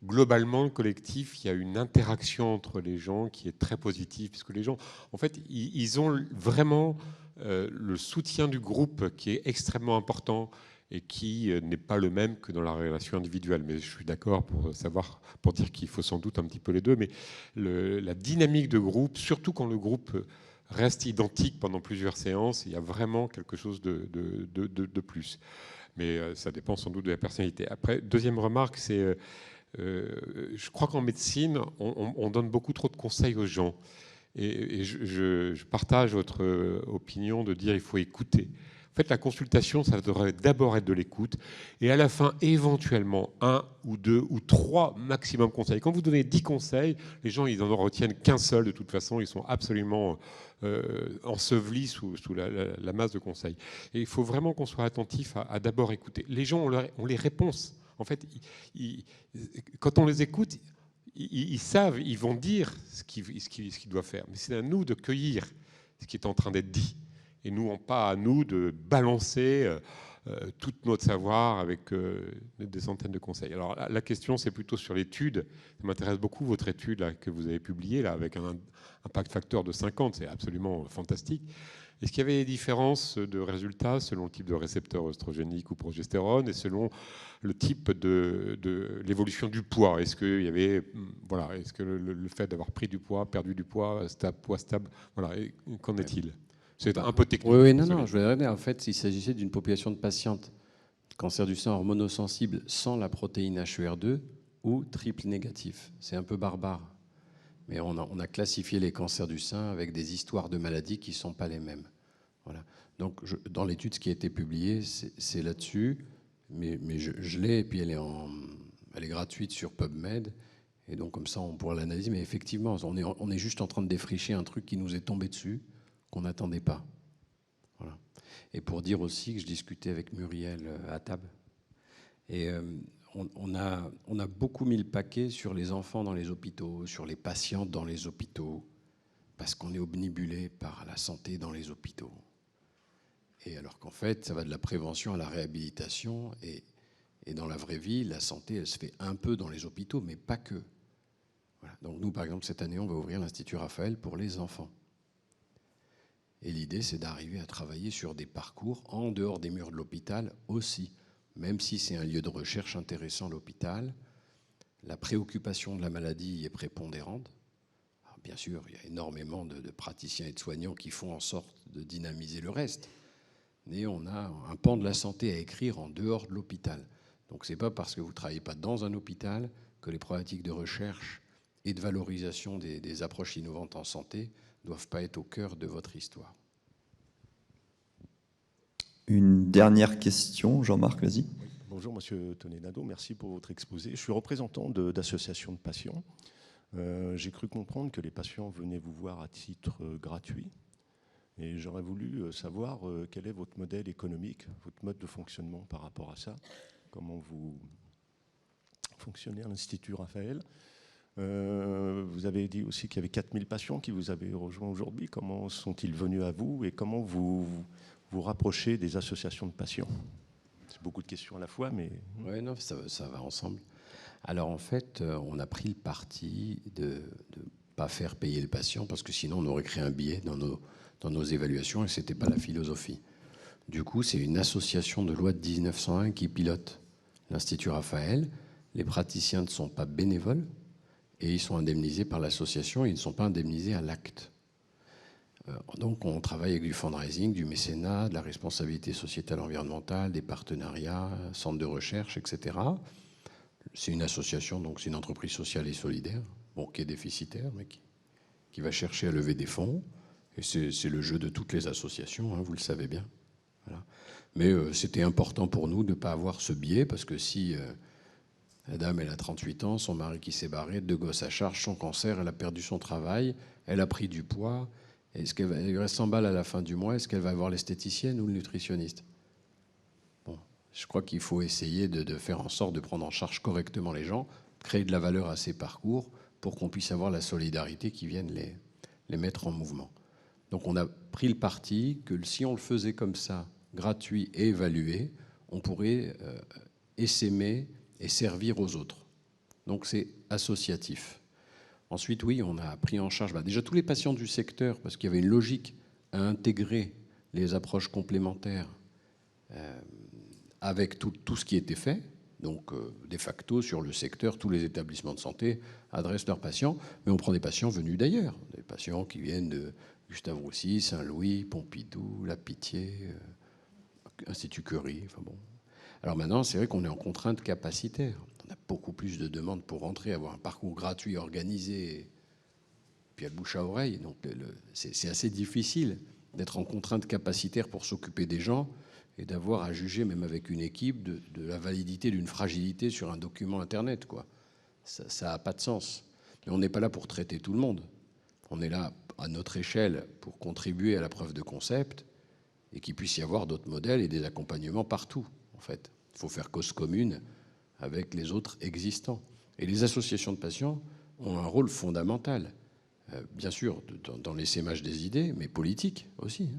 [SPEAKER 7] Globalement, le collectif, il y a une interaction entre les gens qui est très positive, puisque les gens, en fait, ils ont vraiment le soutien du groupe qui est extrêmement important et qui n'est pas le même que dans la relation individuelle. Mais je suis d'accord pour dire qu'il faut sans doute un petit peu les deux. Mais la dynamique de groupe, surtout quand le groupe reste identique pendant plusieurs séances, il y a vraiment quelque chose de plus. Mais ça dépend sans doute de la personnalité. Après, deuxième remarque, c'est je crois qu'en médecine, on donne beaucoup trop de conseils aux gens. Et je partage votre opinion de dire qu'il faut écouter. En fait, la consultation, ça devrait d'abord être de l'écoute et à la fin, éventuellement, 1 ou 2 ou 3 maximum conseils. Quand vous donnez 10 conseils, les gens, ils n'en retiennent qu'un seul de toute façon. Ils sont absolument ensevelis sous la masse de conseils. Et il faut vraiment qu'on soit attentif à d'abord écouter. Les gens ont les réponses. En fait, quand on les écoute, ils savent, ils vont dire ce qu'ils doivent faire. Mais c'est à nous de cueillir ce qui est en train d'être dit. Et nous, pas à nous de balancer tout notre savoir avec des centaines de conseils. Alors la question, c'est plutôt sur l'étude. Ça m'intéresse beaucoup, votre étude là, que vous avez publiée, là, avec un impact facteur de 50. C'est absolument fantastique. Est-ce qu'il y avait des différences de résultats selon le type de récepteur œstrogénique ou progestérone et selon le type de l'évolution du poids? Est-ce qu'il y avait, voilà, est-ce que le fait d'avoir pris du poids, perdu du poids, poids stable, voilà, qu'en est-il? C'est un peu technique.
[SPEAKER 5] Oui, non, je vais dire, en fait, il s'agissait d'une population de patientes cancer du sein hormonosensible sans la protéine HER2 ou triple négatif. C'est un peu barbare. Mais on a classifié les cancers du sein avec des histoires de maladies qui ne sont pas les mêmes. Voilà. Donc, dans l'étude, ce qui a été publié, c'est là-dessus. Mais je l'ai, et puis elle est gratuite sur PubMed. Et donc, comme ça, on pourra l'analyser. Mais effectivement, on est juste en train de défricher un truc qui nous est tombé dessus, qu'on n'attendait pas. Voilà. Et pour dire aussi que je discutais avec Muriel à table. Et on a beaucoup mis le paquet sur les enfants dans les hôpitaux, sur les patients dans les hôpitaux, parce qu'on est obnubilé par la santé dans les hôpitaux. Et alors qu'en fait, ça va de la prévention à la réhabilitation. Et dans la vraie vie, la santé, elle se fait un peu dans les hôpitaux, mais pas que. Voilà. Donc nous, par exemple, cette année, on va ouvrir l'Institut Raphaël pour les enfants. Et l'idée, c'est d'arriver à travailler sur des parcours en dehors des murs de l'hôpital aussi. Même si c'est un lieu de recherche intéressant, l'hôpital, la préoccupation de la maladie est prépondérante. Alors, bien sûr, il y a énormément de praticiens et de soignants qui font en sorte de dynamiser le reste. Mais on a un pan de la santé à écrire en dehors de l'hôpital. Donc ce n'est pas parce que vous ne travaillez pas dans un hôpital que les problématiques de recherche et de valorisation des approches innovantes en santé ne doivent pas être au cœur de votre histoire.
[SPEAKER 1] Une dernière question, Jean-Marc, vas-y.
[SPEAKER 8] Oui. Bonjour, monsieur Tonenado, merci pour votre exposé. Je suis représentant d'associations de patients. J'ai cru comprendre que les patients venaient vous voir à titre gratuit. Et j'aurais voulu savoir quel est votre modèle économique, votre mode de fonctionnement par rapport à ça. Comment vous fonctionnez à l'Institut Raphaël. Vous avez dit aussi qu'il y avait 4000 patients qui vous avaient rejoint aujourd'hui. Comment sont-ils venus à vous et comment vous rapprochez des associations de patients? C'est beaucoup de questions à la fois, mais...
[SPEAKER 5] Oui, non, ça va ensemble. Alors en fait, on a pris le parti de ne pas faire payer le patient parce que sinon on aurait créé un biais dans nos évaluations et ce n'était pas la philosophie. Du coup, c'est une association de loi de 1901 qui pilote l'Institut Raphaël. Les praticiens ne sont pas bénévoles et ils sont indemnisés par l'association et ils ne sont pas indemnisés à l'acte. Donc on travaille avec du fundraising, du mécénat, de la responsabilité sociétale environnementale, des partenariats, centres de recherche, etc. C'est une association, donc c'est une entreprise sociale et solidaire, bon, qui est déficitaire, mais qui va chercher à lever des fonds. Et c'est le jeu de toutes les associations, hein, vous le savez bien. Voilà. Mais c'était important pour nous de ne pas avoir ce biais, parce que si la dame, elle a 38 ans, son mari qui s'est barré, 2 gosses à charge, son cancer, elle a perdu son travail, elle a pris du poids, est-ce qu'elle lui reste 100 balles à la fin du mois, est-ce qu'elle va voir l'esthéticienne ou le nutritionniste? Bon, je crois qu'il faut essayer de faire en sorte de prendre en charge correctement les gens, créer de la valeur à ces parcours pour qu'on puisse avoir la solidarité qui vienne les mettre en mouvement. Donc on a pris le parti que si on le faisait comme ça, gratuit et évalué, on pourrait essaimer et servir aux autres. Donc c'est associatif. Ensuite, oui, on a pris en charge déjà tous les patients du secteur, parce qu'il y avait une logique à intégrer les approches complémentaires avec tout ce qui était fait. Donc, de facto, sur le secteur, tous les établissements de santé adressent leurs patients, mais on prend des patients venus d'ailleurs, des patients qui viennent de Gustave Roussy, Saint-Louis, Pompidou, La Pitié, Institut Curie, enfin bon. Alors maintenant, c'est vrai qu'on est en contrainte capacitaire. On a beaucoup plus de demandes pour rentrer, avoir un parcours gratuit, organisé, puis à bouche à oreille. Donc c'est assez difficile d'être en contrainte capacitaire pour s'occuper des gens et d'avoir à juger, même avec une équipe, de la validité d'une fragilité sur un document Internet, quoi. Ça n'a pas de sens. Mais on n'est pas là pour traiter tout le monde. On est là, à notre échelle, pour contribuer à la preuve de concept et qu'il puisse y avoir d'autres modèles et des accompagnements partout, en fait. Il faut faire cause commune avec les autres existants. Et les associations de patients ont un rôle fondamental, bien sûr, dans l'essaimage des idées, mais politique aussi.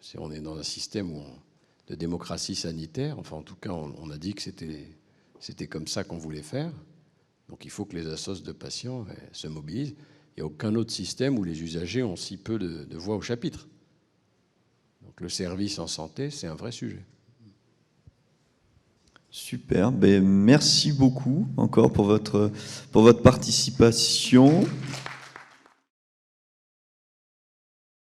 [SPEAKER 5] Si on est dans un système de démocratie sanitaire, enfin en tout cas on a dit que c'était comme ça qu'on voulait faire, donc il faut que les associations de patients se mobilisent. Il n'y a aucun autre système où les usagers ont si peu de voix au chapitre. Donc le service en santé, c'est un vrai sujet.
[SPEAKER 1] Super, ben, merci beaucoup encore pour votre participation.